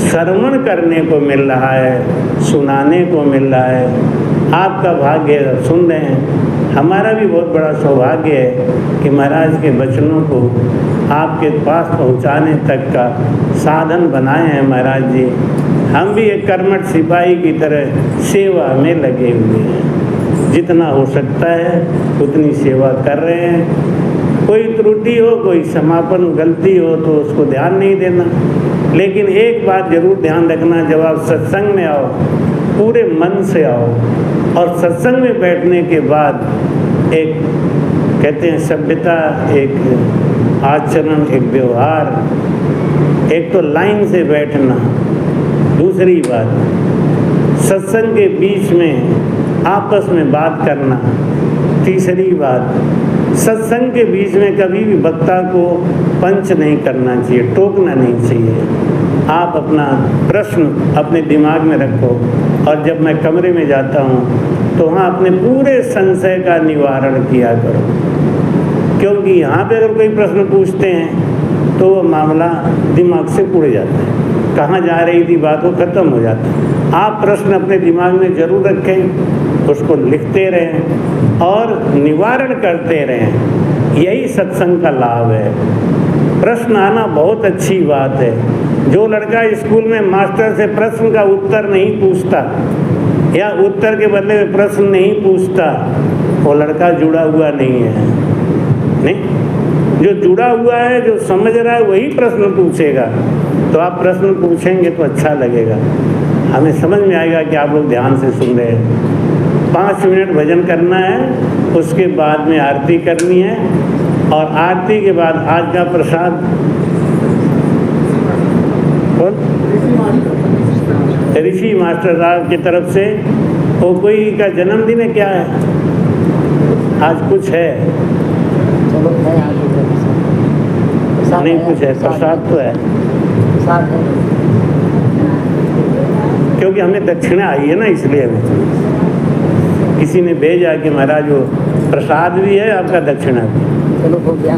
श्रवण करने को मिल रहा है, सुनाने को मिल रहा है। आपका भाग्य सुन रहे हैं, हमारा भी बहुत बड़ा सौभाग्य है कि महाराज के वचनों को आपके पास पहुंचाने तक का साधन बनाए हैं महाराज जी। हम भी एक कर्मठ सिपाही की तरह सेवा में लगे हुए हैं, जितना हो सकता है उतनी सेवा कर रहे हैं। कोई त्रुटि हो, कोई समापन गलती हो तो उसको ध्यान नहीं देना। लेकिन एक बात जरूर ध्यान रखना, जब आप सत्संग में आओ पूरे मन से आओ। और सत्संग में बैठने के बाद एक कहते हैं सभ्यता, एक आचरण, एक व्यवहार, एक तो लाइन से बैठना। दूसरी बात सत्संग के बीच में आपस में बात करना। तीसरी बात सत्संग के बीच में कभी भी वक्ता को पंच नहीं करना चाहिए, टोकना नहीं चाहिए। आप अपना प्रश्न अपने दिमाग में रखो। और जब मैं कमरे में जाता हूँ तो वहाँ अपने पूरे संशय का निवारण किया करो, क्योंकि यहाँ पे अगर कोई प्रश्न पूछते हैं तो वो मामला दिमाग से उड़ जाता है, कहाँ जा रही थी बात, वो खत्म हो जाता है। आप प्रश्न अपने दिमाग में जरूर रखें, उसको लिखते रहें और निवारण करते रहें। यही सत्संग का लाभ है। प्रश्न आना बहुत अच्छी बात है। जो लड़का स्कूल में मास्टर से प्रश्न का उत्तर नहीं पूछता या उत्तर के बदले में प्रश्न नहीं पूछता, वो लड़का जुड़ा हुआ नहीं है। नहीं, जो जुड़ा हुआ है, जो समझ रहा है, वही प्रश्न पूछेगा। तो आप प्रश्न पूछेंगे तो अच्छा लगेगा, हमें समझ में आएगा कि आप लोग ध्यान से सुन रहे हैं। 5 मिनट भजन करना है, उसके बाद में आरती करनी है। और आरती के बाद आज का प्रसाद ऋषि मास्टर साहब की तरफ से वो कोई का जन्मदिन है क्या है? आज कुछ है? चलो है आगे प्रसाद नहीं कुछ है, प्रसाद तो है, प्रसाद है। क्योंकि हमें दक्षिणा आई है ना, इसलिए हमें किसी ने भेजा कि महाराज वो प्रसाद भी है आपका, दक्षिणा भी। चलो हो गया।